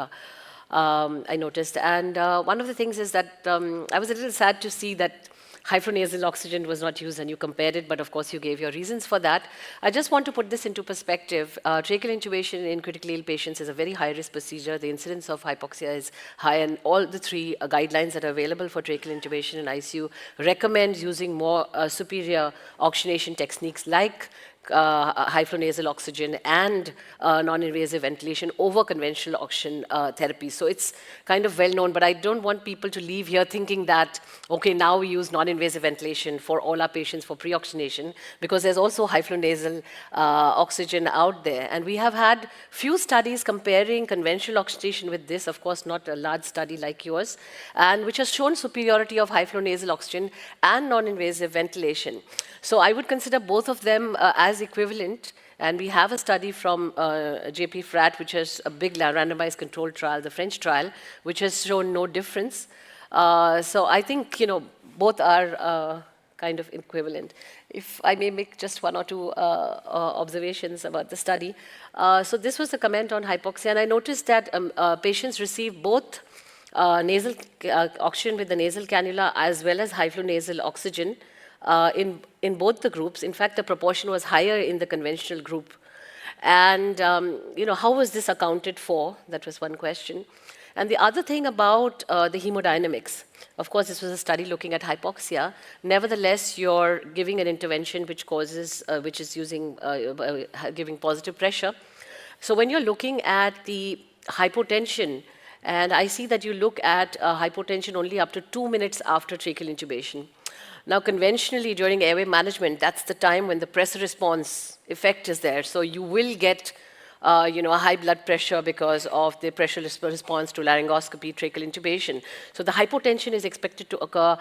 [SPEAKER 12] I noticed. And one of the things is that I was a little sad to see that hypronasal oxygen was not used, and you compared it, but of course you gave your reasons for that. I just want to put this into perspective. Tracheal intubation in critically ill patients is a very high-risk procedure. The incidence of hypoxia is high, and all the three guidelines that are available for tracheal intubation in ICU recommend using more superior oxygenation techniques like hypronasal oxygen and non-invasive ventilation over conventional oxygen therapy. So it's kind of well known, but I don't want people to leave here thinking that, okay, now we use non-invasive ventilation for all our patients for pre-oxygenation, because there's also hypronasal oxygen out there. And we have had few studies comparing conventional oxygenation with this, of course not a large study like yours, and which has shown superiority of hypronasal oxygen and non-invasive ventilation. So I would consider both of them as equivalent, and we have a study from JP Frat, which has a big randomized controlled trial, the French trial, which has shown no difference. So I think, both are kind of equivalent. If I may make just one or two observations about the study. So this was the comment on hypoxia, and I noticed that patients received both nasal oxygen with the nasal cannula as well as hypronasal oxygen in both the groups. In fact, the proportion was higher in the conventional group. And, how was this accounted for? That was one question. And the other thing about the hemodynamics, of course, this was a study looking at hypoxia. Nevertheless, you're giving an intervention which is using, giving positive pressure. So when you're looking at the hypotension, and I see that you look at hypotension only up to 2 minutes after tracheal intubation. Now, conventionally, during airway management, that's the time when the pressure response effect is there. So you will get, a high blood pressure because of the pressure response to laryngoscopy, tracheal intubation. So the hypotension is expected to occur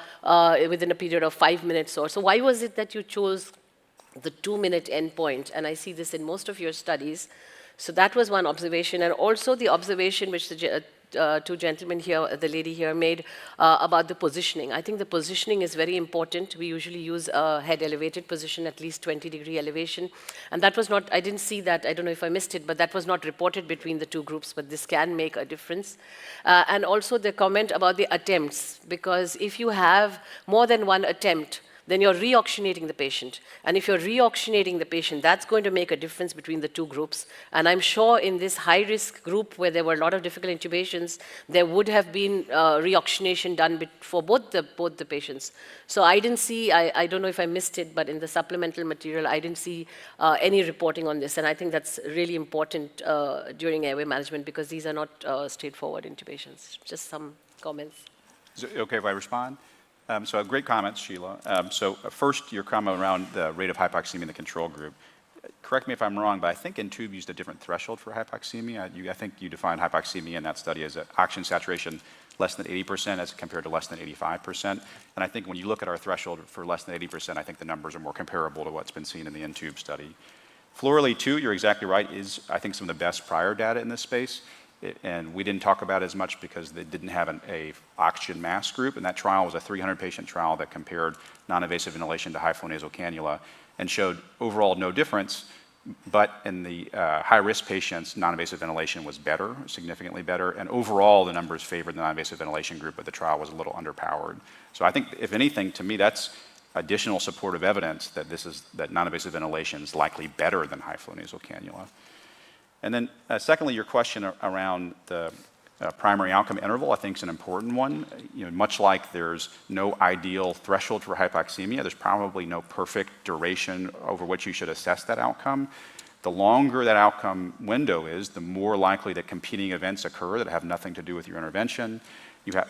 [SPEAKER 12] within a period of 5 minutes or so. Why was it that you chose the 2-minute endpoint? And I see this in most of your studies. So that was one observation. And also the observation which the two gentlemen here, the lady here made about the positioning. I think the positioning is very important. We usually use a head elevated position, at least 20-degree elevation. And that was not, I didn't see that, I don't know if I missed it, but that was not reported between the two groups, but this can make a difference. And also the comment about the attempts, because if you have more than one attempt, then you're re-oxygenating the patient. And if you're re-oxygenating the patient, that's going to make a difference between the two groups. And I'm sure in this high-risk group where there were a lot of difficult intubations, there would have been re-oxygenation done for both the patients. So I didn't see, I don't know if I missed it, but in the supplemental material, I didn't see any reporting on this. And I think that's really important during airway management, because these are not straightforward intubations. Just some comments.
[SPEAKER 3] Is it okay if I respond? So great comments, Sheila. So first, your comment around the rate of hypoxemia in the control group. Correct me if I'm wrong, but I think InTube used a different threshold for hypoxemia. I think you defined hypoxemia in that study as oxygen saturation less than 80% as compared to less than 85%. And I think when you look at our threshold for less than 80%, I think the numbers are more comparable to what's been seen in the InTube study. Fluorally 2, you're exactly right, is I think some of the best prior data in this space. And we didn't talk about it as much because they didn't have a oxygen mask group, and that trial was a 300-patient trial that compared non-invasive ventilation to high-flow nasal cannula and showed overall no difference, but in the high-risk patients, non-invasive ventilation was better, significantly better, and overall the numbers favored the non-invasive ventilation group, but the trial was a little underpowered. So I think, if anything, to me, that's additional supportive evidence that that non-invasive ventilation is likely better than high-flow nasal cannula. And then, secondly, your question around the primary outcome interval, I think, is an important one. Much like there's no ideal threshold for hypoxemia, there's probably no perfect duration over which you should assess that outcome. The longer that outcome window is, the more likely that competing events occur that have nothing to do with your intervention.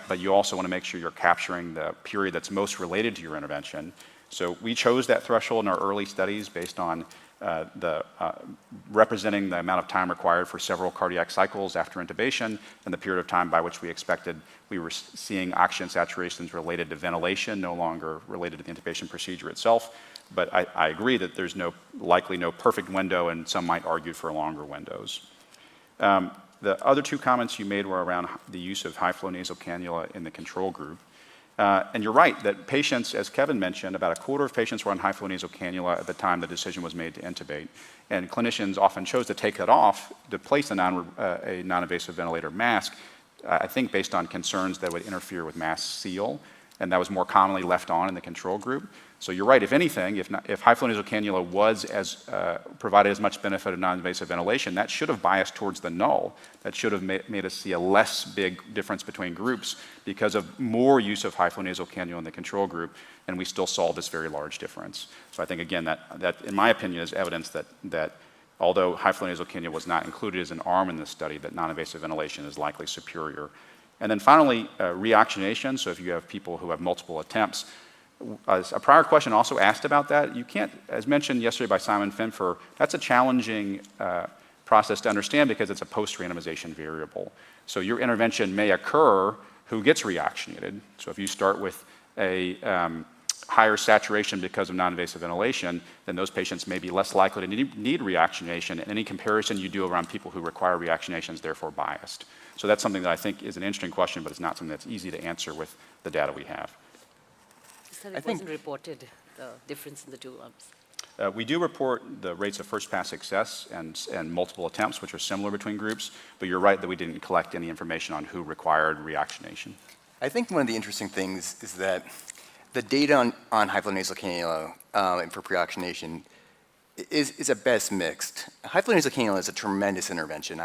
[SPEAKER 3] But you also want to make sure you're capturing the period that's most related to your intervention. So we chose that threshold in our early studies based on representing the amount of time required for several cardiac cycles after intubation and the period of time by which we were seeing oxygen saturations related to ventilation, no longer related to the intubation procedure itself. But I agree that there's likely no perfect window, and some might argue for longer windows. The other two comments you made were around the use of high-flow nasal cannula in the control group. And you're right that patients, as Kevin mentioned, about a quarter of patients were on high-flow nasal cannula at the time the decision was made to intubate. And clinicians often chose to take that off to place a non-invasive ventilator mask, I think based on concerns that would interfere with mask seal, and that was more commonly left on in the control group. So you're right, if anything, if high-flow nasal cannula was provided as much benefit of non-invasive ventilation, that should have biased towards the null. That should have made us see a less big difference between groups because of more use of high-flow nasal cannula in the control group, and we still saw this very large difference. So I think, again, that in my opinion is evidence that although high-flow nasal cannula was not included as an arm in this study, that non-invasive ventilation is likely superior. And then finally, reoxygenation. So if you have people who have multiple attempts, a prior question also asked about that. You can't, as mentioned yesterday by Simon Finfer, that's a challenging process to understand because it's a post-randomization variable. So your intervention may occur who gets reoxygenated. So if you start with a higher saturation because of non-invasive ventilation, then those patients may be less likely to need reoxygenation, and any comparison you do around people who require reoxygenation is therefore biased. So that's something that I think is an interesting question, but it's not something that's easy to answer with the data we have.
[SPEAKER 12] It wasn't reported, the difference in the two arms.
[SPEAKER 3] We do report the rates of first-pass success and multiple attempts, which are similar between groups, but you're right that we didn't collect any information on who required reoxygenation.
[SPEAKER 2] I think one of the interesting things is that the data on high-flow nasal cannula and for preoxygenation is at best mixed. High-flow nasal cannula is a tremendous intervention,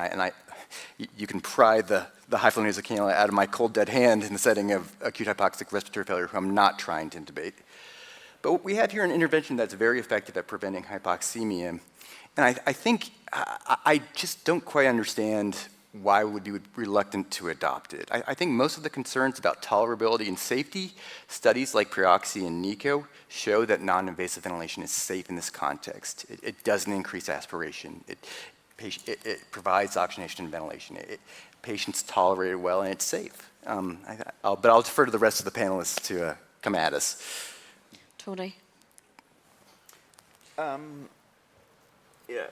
[SPEAKER 2] you can pry the high-flow nasal cannula out of my cold, dead hand in the setting of acute hypoxic respiratory failure who I'm not trying to intubate. But what we have here an intervention that's very effective at preventing hypoxemia. And I think I just don't quite understand why would you be reluctant to adopt it. I think most of the concerns about tolerability and safety, studies like PRE-OXI and NICO show that non-invasive ventilation is safe in this context. It doesn't increase aspiration. It provides oxygenation and ventilation. Patients tolerate it well, and it's safe. But I'll defer to the rest of the panelists to come at us.
[SPEAKER 12] Tony?
[SPEAKER 13] Yeah.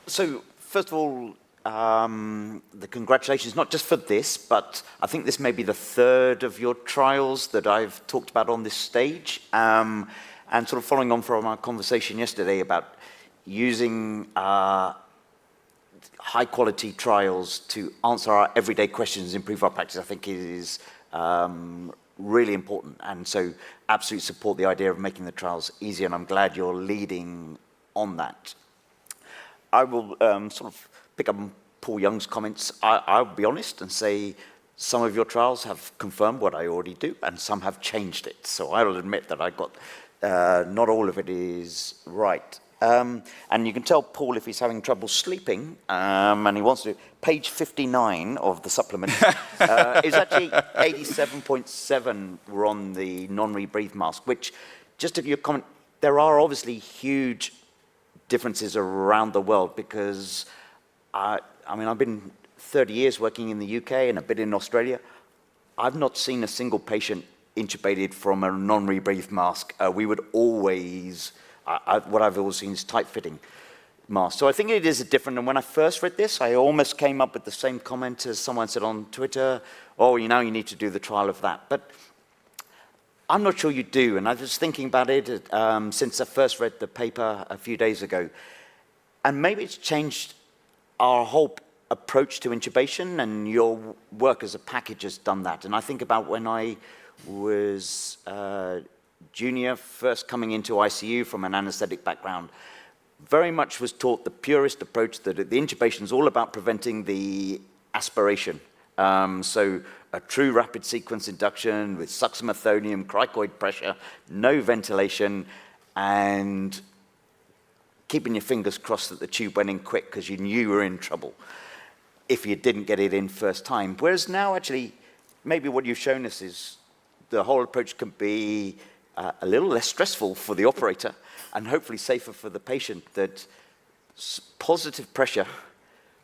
[SPEAKER 13] So, first of all, the congratulations, not just for this, but I think this may be the third of your trials that I've talked about on this stage. And sort of following on from our conversation yesterday about using high-quality trials to answer our everyday questions, improve our practice, I think is really important. And so absolutely support the idea of making the trials easier, and I'm glad you're leading on that. I will sort of pick up on Paul Young's comments. I'll be honest and say some of your trials have confirmed what I already do, and some have changed it. So I will admit that I got not all of it is right. And you can tell Paul if he's having trouble sleeping, and he wants to. Page 59 of the supplement is actually 87.7 were on the non-rebreathe mask, which, just to give you a comment, there are obviously huge differences around the world because, I mean, I've been 30 years working in the UK and a bit in Australia. I've not seen a single patient intubated from a non-rebreathe mask. We would always... what I've always seen is tight fitting. mask. So I think it is different. And when I first read this, I almost came up with the same comment as someone said on Twitter, oh, you know, you need to do the trial of that. But I'm not sure you do. And I was thinking about it since I first read the paper a few days ago. And maybe it's changed our whole approach to intubation, and your work as a package has done that. And I think about when I was junior, first coming into ICU from an anesthetic background, very much was taught the purist approach that the intubation is all about preventing the aspiration. So a true rapid sequence induction with succinylmethonium, cricoid pressure, no ventilation, and keeping your fingers crossed that the tube went in quick because you knew you were in trouble if you didn't get it in first time. Whereas now, actually, maybe what you've shown us is the whole approach can be a little less stressful for the operator and hopefully safer for the patient, that positive pressure,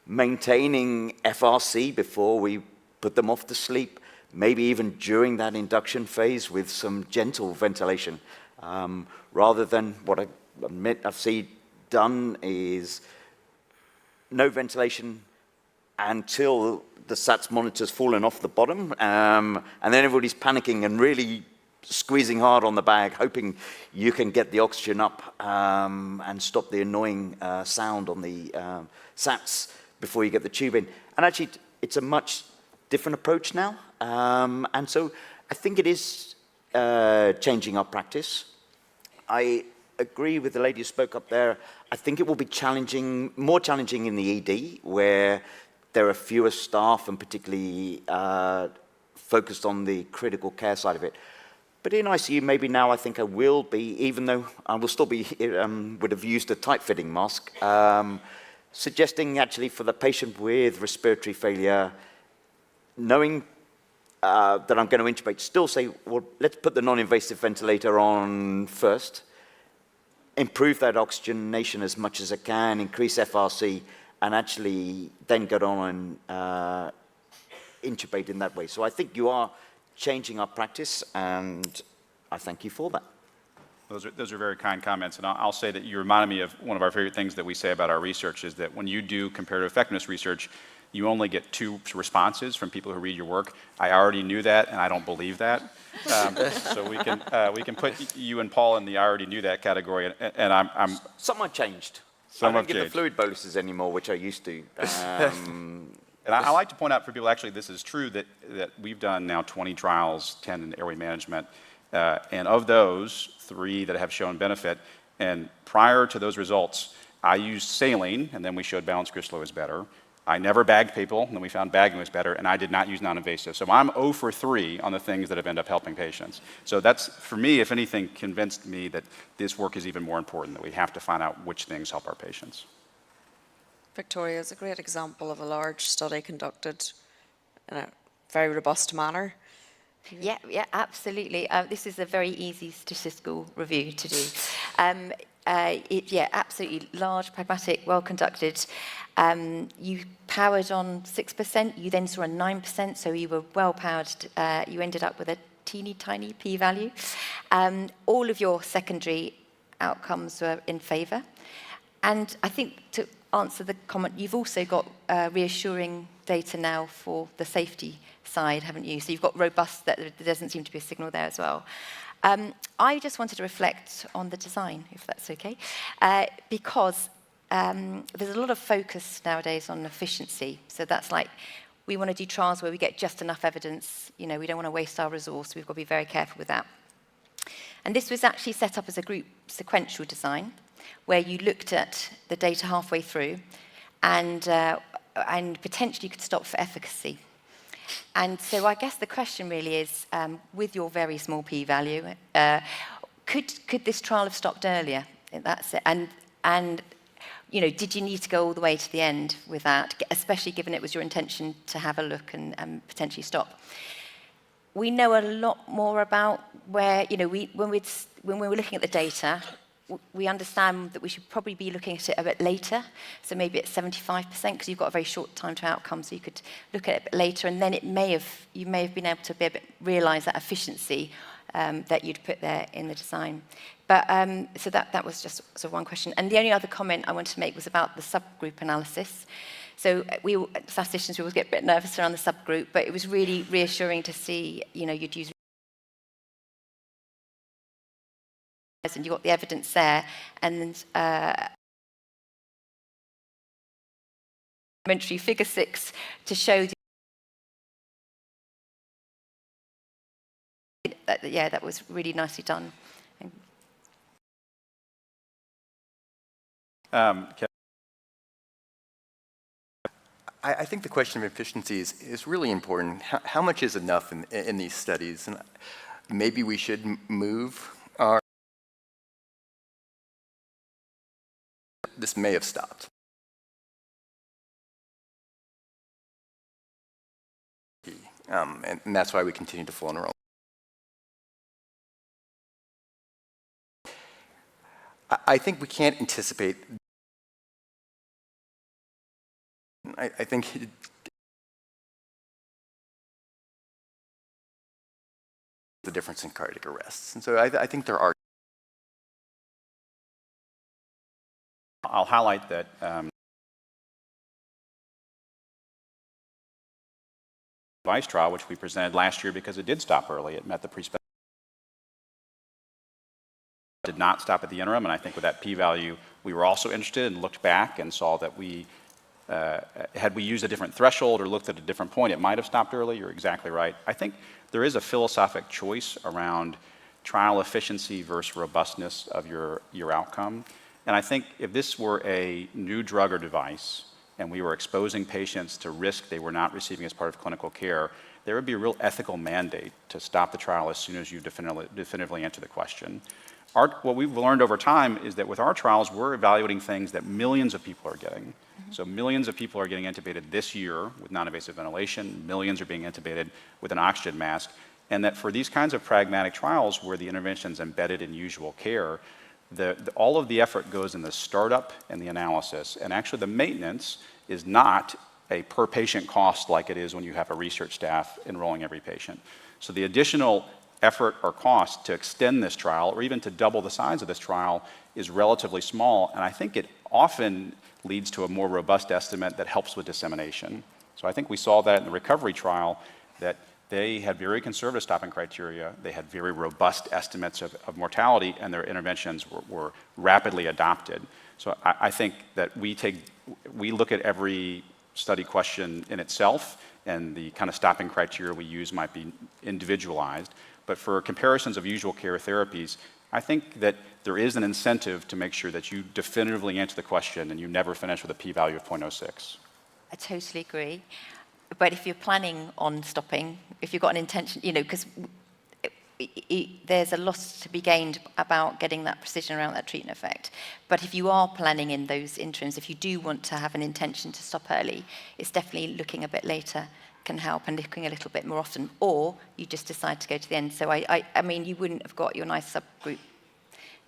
[SPEAKER 13] maintaining FRC before we put them off to sleep, maybe even during that induction phase with some gentle ventilation, rather than what I admit I've seen done is no ventilation until the SATS monitor's fallen off the bottom, and then everybody's panicking and really squeezing hard on the bag, hoping you can get the oxygen up and stop the annoying sound on the SATs before you get the tube in. And actually, it's a much different approach now. And so I think it is changing our practice. I agree with the lady who spoke up there. I think it will be challenging, more challenging in the ED, where there are fewer staff and particularly focused on the critical care side of it. But in ICU, maybe now I think I will be, even though I will still be, would have used a tight-fitting mask, suggesting actually for the patient with respiratory failure, knowing that I'm going to intubate, still say, well, let's put the non-invasive ventilator on first, improve that oxygenation as much as I can, increase FRC, and actually then get on and intubate in that way. So I think you are changing our practice, and I thank you for that.
[SPEAKER 3] Those are very kind comments, and I'll say that you reminded me of one of our favorite things that we say about our research is that when you do comparative effectiveness research, you only get 2 responses from people who read your work. I already knew that, and I don't believe that. So we can put you and Paul in the I already knew that category, and I'm
[SPEAKER 13] Something changed.
[SPEAKER 3] Some
[SPEAKER 13] I don't
[SPEAKER 3] have
[SPEAKER 13] give the
[SPEAKER 3] changed.
[SPEAKER 13] fluid boluses anymore, which I used to.
[SPEAKER 3] And I like to point out for people, actually, this is true, that we've done now 20 trials, 10 in airway management, and of those, 3 that have shown benefit. And prior to those results, I used saline, and then we showed balanced crystal was better. I never bagged people, and then we found bagging was better, and I did not use non-invasive. So I'm 0 for 3 on the things that have ended up helping patients. So that's, for me, if anything, convinced me that this work is even more important, that we have to find out which things help our patients.
[SPEAKER 1] Victoria is a great example of a large study conducted in a very robust manner.
[SPEAKER 14] Yeah, absolutely. This is a very easy statistical review to do. Yeah, absolutely large, pragmatic, well conducted. You powered on 6%, you then saw a 9%, so you were well powered. You ended up with a teeny tiny p-value. All of your secondary outcomes were in favour. And I think to answer the comment, you've also got reassuring data now for the safety side, haven't you? So you've got robust, that there doesn't seem to be a signal there as well. I just wanted to reflect on the design, if that's okay, because there's a lot of focus nowadays on efficiency. So that's like, we want to do trials where we get just enough evidence. You know, we don't want to waste our resource. We've got to be very careful with that. And this was actually set up as a group sequential design, where you looked at the data halfway through, and potentially you could stop for efficacy. And so I guess the question really is, with your very small p-value, could this trial have stopped earlier? That's it. And you know, did you need to go all the way to the end with that, especially given it was your intention to have a look and potentially stop? We know a lot more about where, you know, when we were looking at the data, we understand that we should probably be looking at it a bit later, so maybe at 75%, because you've got a very short time to outcome, so you could look at it a bit later, and then you may have been able to realise that efficiency that you'd put there in the design. But so that was just sort of one question. And the only other comment I wanted to make was about the subgroup analysis. So we statisticians, we always get a bit nervous around the subgroup, but it was really reassuring to see, you know, you'd use and you got the evidence there, and elementary figure 6 to show that, yeah, that was really nicely done.
[SPEAKER 2] I think the question of efficiency is really important. How much is enough in these studies? And maybe we should move our... This may have stopped. And that's why we continue to full enroll. I think we can't anticipate. I think the difference in cardiac arrests. And so I think there are.
[SPEAKER 3] I'll highlight that device trial, which we presented last year because it did stop early. It met the pre-specified. Did not stop at the interim, and I think with that p-value, we were also interested and looked back and saw that we, had we used a different threshold or looked at a different point, it might have stopped early. You're exactly right. I think there is a philosophic choice around trial efficiency versus robustness of your outcome. And I think if this were a new drug or device and we were exposing patients to risk they were not receiving as part of clinical care, there would be a real ethical mandate to stop the trial as soon as you definitively answer the question. What we've learned over time is that with our trials, we're evaluating things that millions of people are getting. Mm-hmm. So millions of people are getting intubated this year with non-invasive ventilation, millions are being intubated with an oxygen mask, and that for these kinds of pragmatic trials where the intervention is embedded in usual care, all of the effort goes in the startup and the analysis, and actually the maintenance is not a per patient cost like it is when you have a research staff enrolling every patient. So the additional effort or cost to extend this trial or even to double the size of this trial is relatively small, and I think it often leads to a more robust estimate that helps with dissemination. So I think we saw that in the recovery trial, that they had very conservative stopping criteria, they had very robust estimates of mortality, and their interventions were rapidly adopted. So I think that we look at every study question in itself, and the kind of stopping criteria we use might be individualized. But for comparisons of usual care therapies, I think that there is an incentive to make sure that you definitively answer the question and you never finish with a p-value of 0.06.
[SPEAKER 14] I totally agree. But if you're planning on stopping, if you've got an intention, you know, because there's a lot to be gained about getting that precision around that treatment effect. But if you are planning in those interims, if you do want to have an intention to stop early, it's definitely looking a bit later can help, and looking a little bit more often, or you just decide to go to the end. So I mean, you wouldn't have got your nice subgroup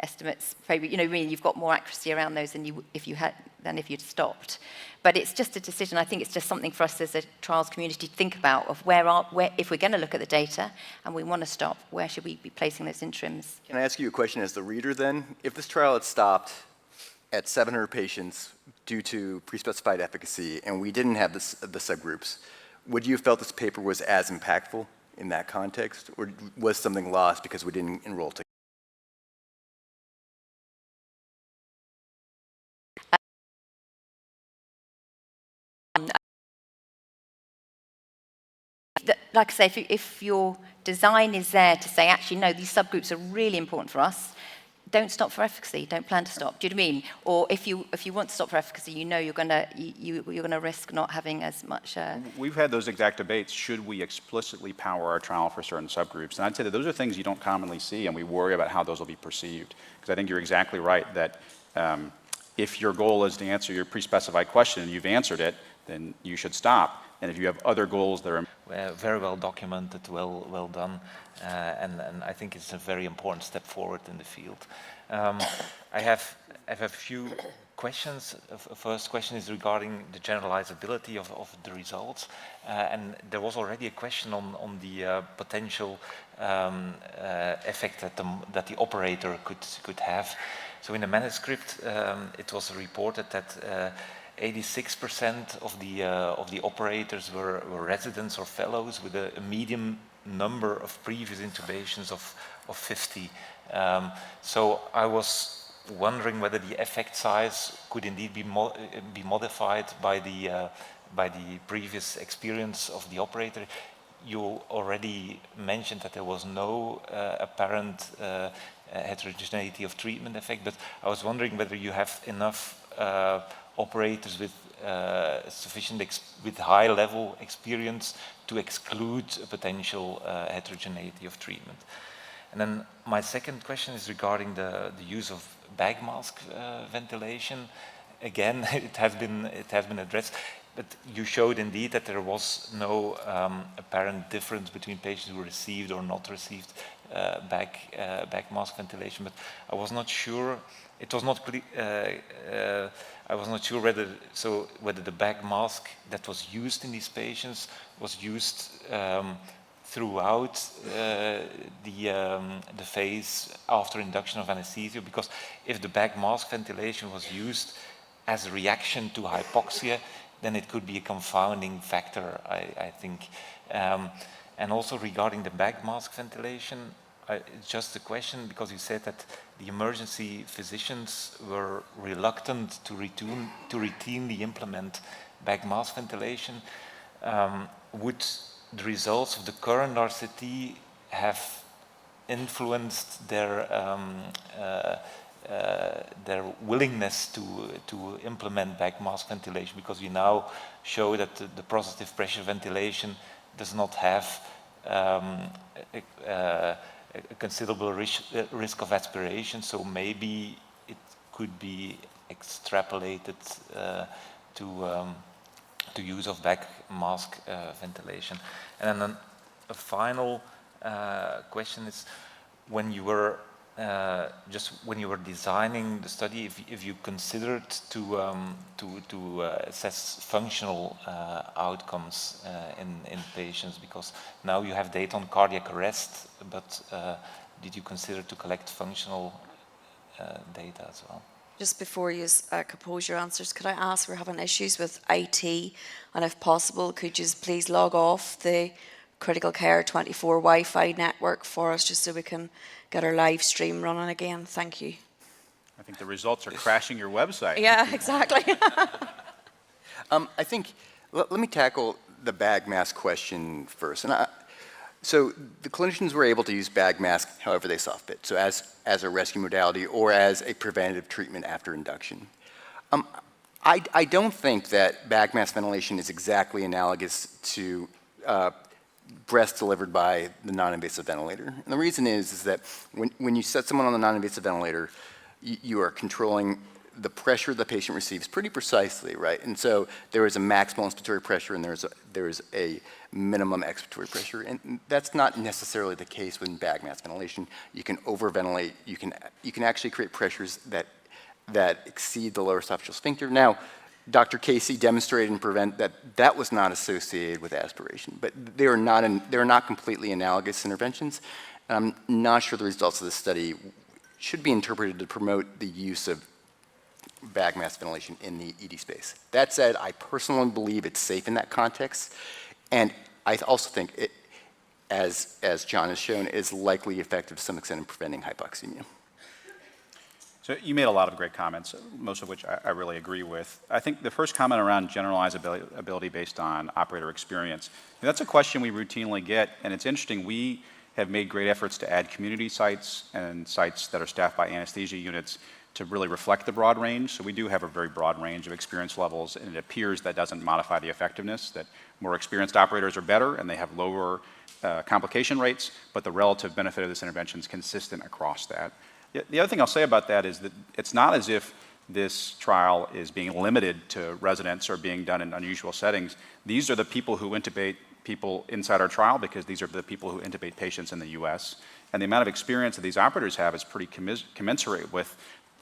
[SPEAKER 14] estimates, maybe, you know, I mean, you've got more accuracy around those than if you'd stopped. But it's just a decision. I think it's just something for us as a trials community to think about of where if we're going to look at the data and we want to stop, where should we be placing those interims?
[SPEAKER 2] Can I ask you a question as the reader then? If this trial had stopped at 700 patients due to pre-specified efficacy and we didn't have the subgroups, would you have felt this paper was as impactful in that context, or was something lost because we didn't enroll together?
[SPEAKER 14] Like I say, if your design is there to say, actually, no, these subgroups are really important for us, don't stop for efficacy. Don't plan to stop. Do you know what I mean? Or if you want to stop for efficacy, you know you're gonna risk not having as much.
[SPEAKER 3] We've had those exact debates. Should we explicitly power our trial for certain subgroups? And I'd say that those are things you don't commonly see, and we worry about how those will be perceived. Because I think you're exactly right that if your goal is to answer your pre-specified question and you've answered it, then you should stop. And if you have other goals that are
[SPEAKER 15] very well documented, well done, and I think it's a very important step forward in the field. I have a few questions. First question is regarding the generalizability of the results. And there was already a question on the potential effect that the operator could have. So in the manuscript, it was reported that 86% of the operators were residents or fellows with a median number of previous intubations of 50. So I was wondering whether the effect size could indeed be modified by the previous experience of the operator. You already mentioned that there was no apparent heterogeneity of treatment effect, but I was wondering whether you have enough operators with with high level experience to exclude a potential heterogeneity of treatment. And then my second question is regarding the use of bag mask ventilation. Again, it has been addressed, but you showed indeed that there was no apparent difference between patients who received or not received bag mask ventilation. But I was not sure. It was not I was not sure whether the bag mask that was used in these patients was used throughout the phase after induction of anesthesia, because if the bag mask ventilation was used as a reaction to hypoxia, then it could be a confounding factor, I think. And also regarding the bag mask ventilation, it's just a question, because you said that the emergency physicians were reluctant to routinely implement bag mask ventilation. Would the results of the current RCT have influenced their willingness to implement bag mask ventilation? Because we now show that the positive pressure ventilation does not have a considerable risk of aspiration, so maybe it could be extrapolated to use of bag mask ventilation. And then a final question is, when you were designing the study, if you considered to assess functional outcomes in patients, because now you have data on cardiac arrest, but did you consider to collect functional data as well?
[SPEAKER 1] Just before you compose your answers, could I ask, we're having issues with IT, and if possible, could you please log off the Critical Care 24 Wi-Fi network for us, just so we can get our live stream running again? Thank you.
[SPEAKER 3] I think the results are crashing your website.
[SPEAKER 1] Yeah, exactly.
[SPEAKER 2] I think, let me tackle the bag mask question first. And so the clinicians were able to use bag mask however they saw fit, so as a rescue modality or as a preventative treatment after induction. I don't think that bag mask ventilation is exactly analogous to breath delivered by the non-invasive ventilator. And the reason is that when you set someone on the non-invasive ventilator, you are controlling the pressure the patient receives pretty precisely, right? And so there is a maximal inspiratory pressure and there is a minimum expiratory pressure. And that's not necessarily the case with bag mask ventilation. You can overventilate. You can actually create pressures that exceed the lower esophageal sphincter. Now, Dr. Casey demonstrated in PREVENT that was not associated with aspiration, but they are not completely analogous interventions. And I'm not sure the results of this study should be interpreted to promote the use of bag mask ventilation in the ED space. That said, I personally believe it's safe in that context, and I also think it, as John has shown, is likely effective to some extent in preventing hypoxemia.
[SPEAKER 3] So you made a lot of great comments, most of which I really agree with. I think the first comment around generalizability based on operator experience, that's a question we routinely get, and it's interesting. We have made great efforts to add community sites and sites that are staffed by anesthesia units to really reflect the broad range. So we do have a very broad range of experience levels, and it appears that doesn't modify the effectiveness, that more experienced operators are better and they have lower complication rates, but the relative benefit of this intervention is consistent across that. The other thing I'll say about that is that it's not as if this trial is being limited to residents or being done in unusual settings. These are the people who intubate people inside our trial, because these are the people who intubate patients in the US. And the amount of experience that these operators have is pretty commensurate with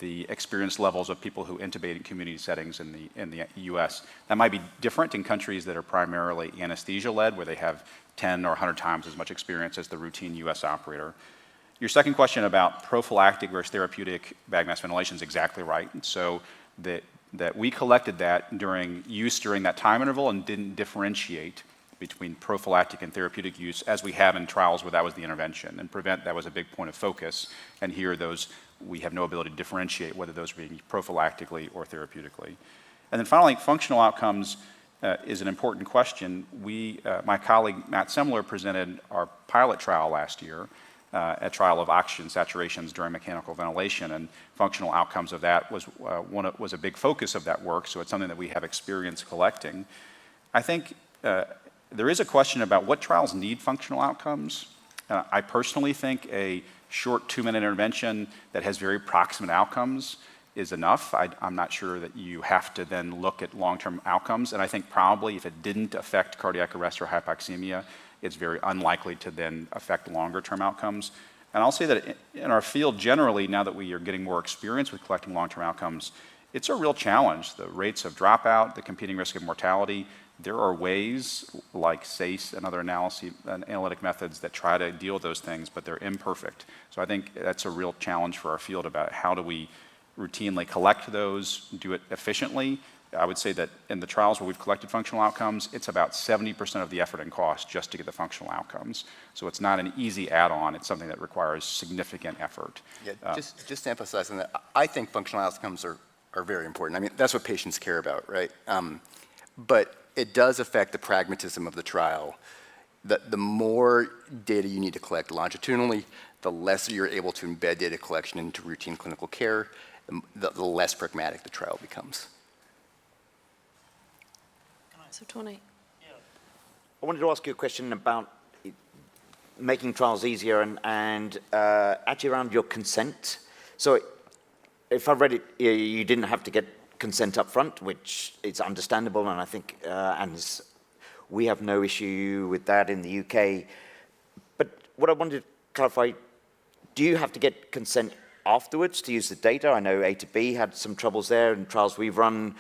[SPEAKER 3] the experience levels of people who intubate in community settings in the US. That might be different in countries that are primarily anesthesia-led, where they have 10 or 100 times as much experience as the routine US operator. Your second question about prophylactic versus therapeutic bag mask ventilation is exactly right. So that we collected that during that time interval and didn't differentiate between prophylactic and therapeutic use as we have in trials where that was the intervention. And PREVENT, that was a big point of focus. And here we have no ability to differentiate whether those are being used prophylactically or therapeutically. And then finally, functional outcomes is an important question. My colleague Matt Semler presented our pilot trial last year, a trial of oxygen saturations during mechanical ventilation, and functional outcomes of that was a big focus of that work, so it's something that we have experience collecting. I think there is a question about what trials need functional outcomes. I personally think a short 2-minute intervention that has very proximate outcomes is enough. I'm not sure that you have to then look at long-term outcomes, and I think probably if it didn't affect cardiac arrest or hypoxemia, it's very unlikely to then affect longer-term outcomes. And I'll say that in our field generally, now that we are getting more experience with collecting long-term outcomes, it's a real challenge. The rates of dropout, the competing risk of mortality, there are ways like SACE and other analytic methods that try to deal with those things, but they're imperfect. So I think that's a real challenge for our field about how do we routinely collect those, do it efficiently. I would say that in the trials where we've collected functional outcomes, it's about 70% of the effort and cost just to get the functional outcomes. So it's not an easy add-on. It's something that requires significant effort.
[SPEAKER 2] Yeah, just to emphasize on that, I think functional outcomes are very important. I mean, that's what patients care about, right? But it does affect the pragmatism of the trial. The more data you need to collect longitudinally, the less you're able to embed data collection into routine clinical care, the less pragmatic the trial becomes.
[SPEAKER 8] So Tony.
[SPEAKER 13] I wanted to ask you a question about making trials easier and actually around your consent. So if I read it, you didn't have to get consent up front, which is understandable, and I think we have no issue with that in the UK. But what I wanted to clarify, do you have to get consent afterwards to use the data? I know A to B had some troubles there in trials we've run.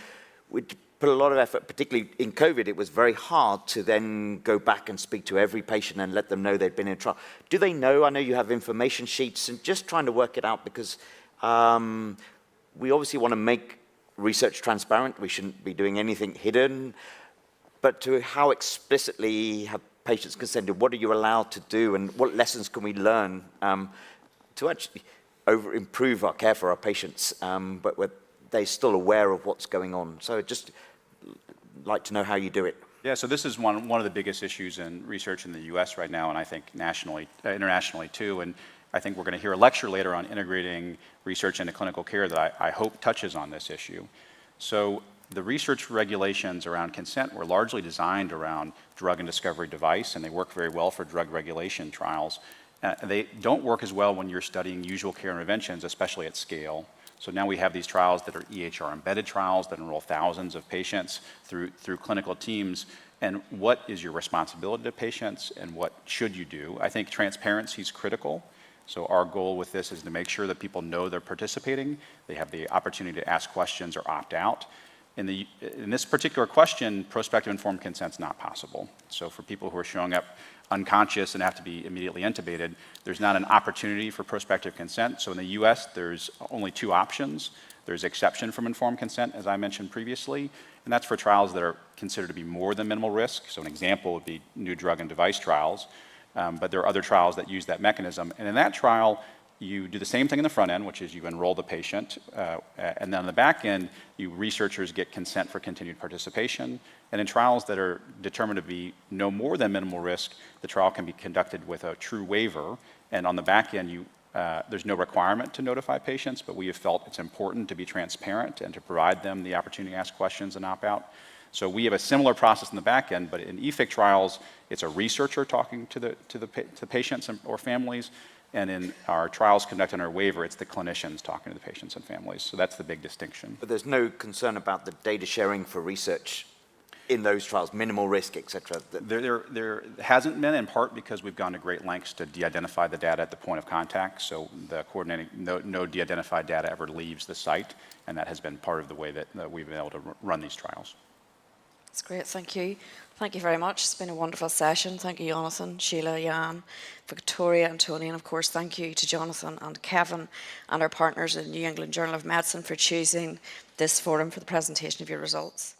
[SPEAKER 13] We put a lot of effort, particularly in COVID. It was very hard to then go back and speak to every patient and let them know they'd been in a trial. Do they know? I know you have information sheets, and just trying to work it out, because we obviously want to make research transparent. We shouldn't be doing anything hidden. But to how explicitly have patients consented, what are you allowed to do, and what lessons can we learn to actually improve our care for our patients, but they're still aware of what's going on? So just like to know how you do it.
[SPEAKER 3] Yeah, so this is one of the biggest issues in research in the US right now, and I think internationally too. And I think we're going to hear a lecture later on integrating research into clinical care that I hope touches on this issue. So the research regulations around consent were largely designed around drug and discovery device, and they work very well for drug regulation trials. They don't work as well when you're studying usual care interventions, especially at scale. So now we have these trials that are EHR-embedded trials that enroll thousands of patients through clinical teams. And what is your responsibility to patients, and what should you do? I think transparency is critical. So our goal with this is to make sure that people know they're participating, they have the opportunity to ask questions or opt out. In this particular question, prospective informed consent is not possible. So for people who are showing up unconscious and have to be immediately intubated, there's not an opportunity for prospective consent. So in the US, there's only 2 options. There's exception from informed consent, as I mentioned previously, and that's for trials that are considered to be more than minimal risk. So an example would be new drug and device trials. But there are other trials that use that mechanism. And in that trial, you do the same thing in the front end, which is you enroll the patient. And then on the back end, researchers get consent for continued participation. And in trials that are determined to be no more than minimal risk, the trial can be conducted with a true waiver. And on the back end, there's no requirement to notify patients, but we have felt it's important to be transparent and to provide them the opportunity to ask questions and opt out. So we have a similar process in the back end, but in EFIC trials, it's a researcher talking to the patients or families, and in our trials conducted under waiver, it's the clinicians talking to the patients and families. So that's the big distinction.
[SPEAKER 13] But there's no concern about the data sharing for research? in those trials, minimal risk, etc.?
[SPEAKER 3] There hasn't been, in part because we've gone to great lengths to de-identify the data at the point of contact, so the coordinating, no de-identified data ever leaves the site, and that has been part of the way that we've been able to run these trials.
[SPEAKER 1] That's great, thank you. Thank you very much. It's been a wonderful session. Thank you, Yonathan, Sheila, Jan, Victoria, and Tony, and of course, thank you to Jonathan and Kevin and our partners in the New England Journal of Medicine for choosing this forum for the presentation of your results.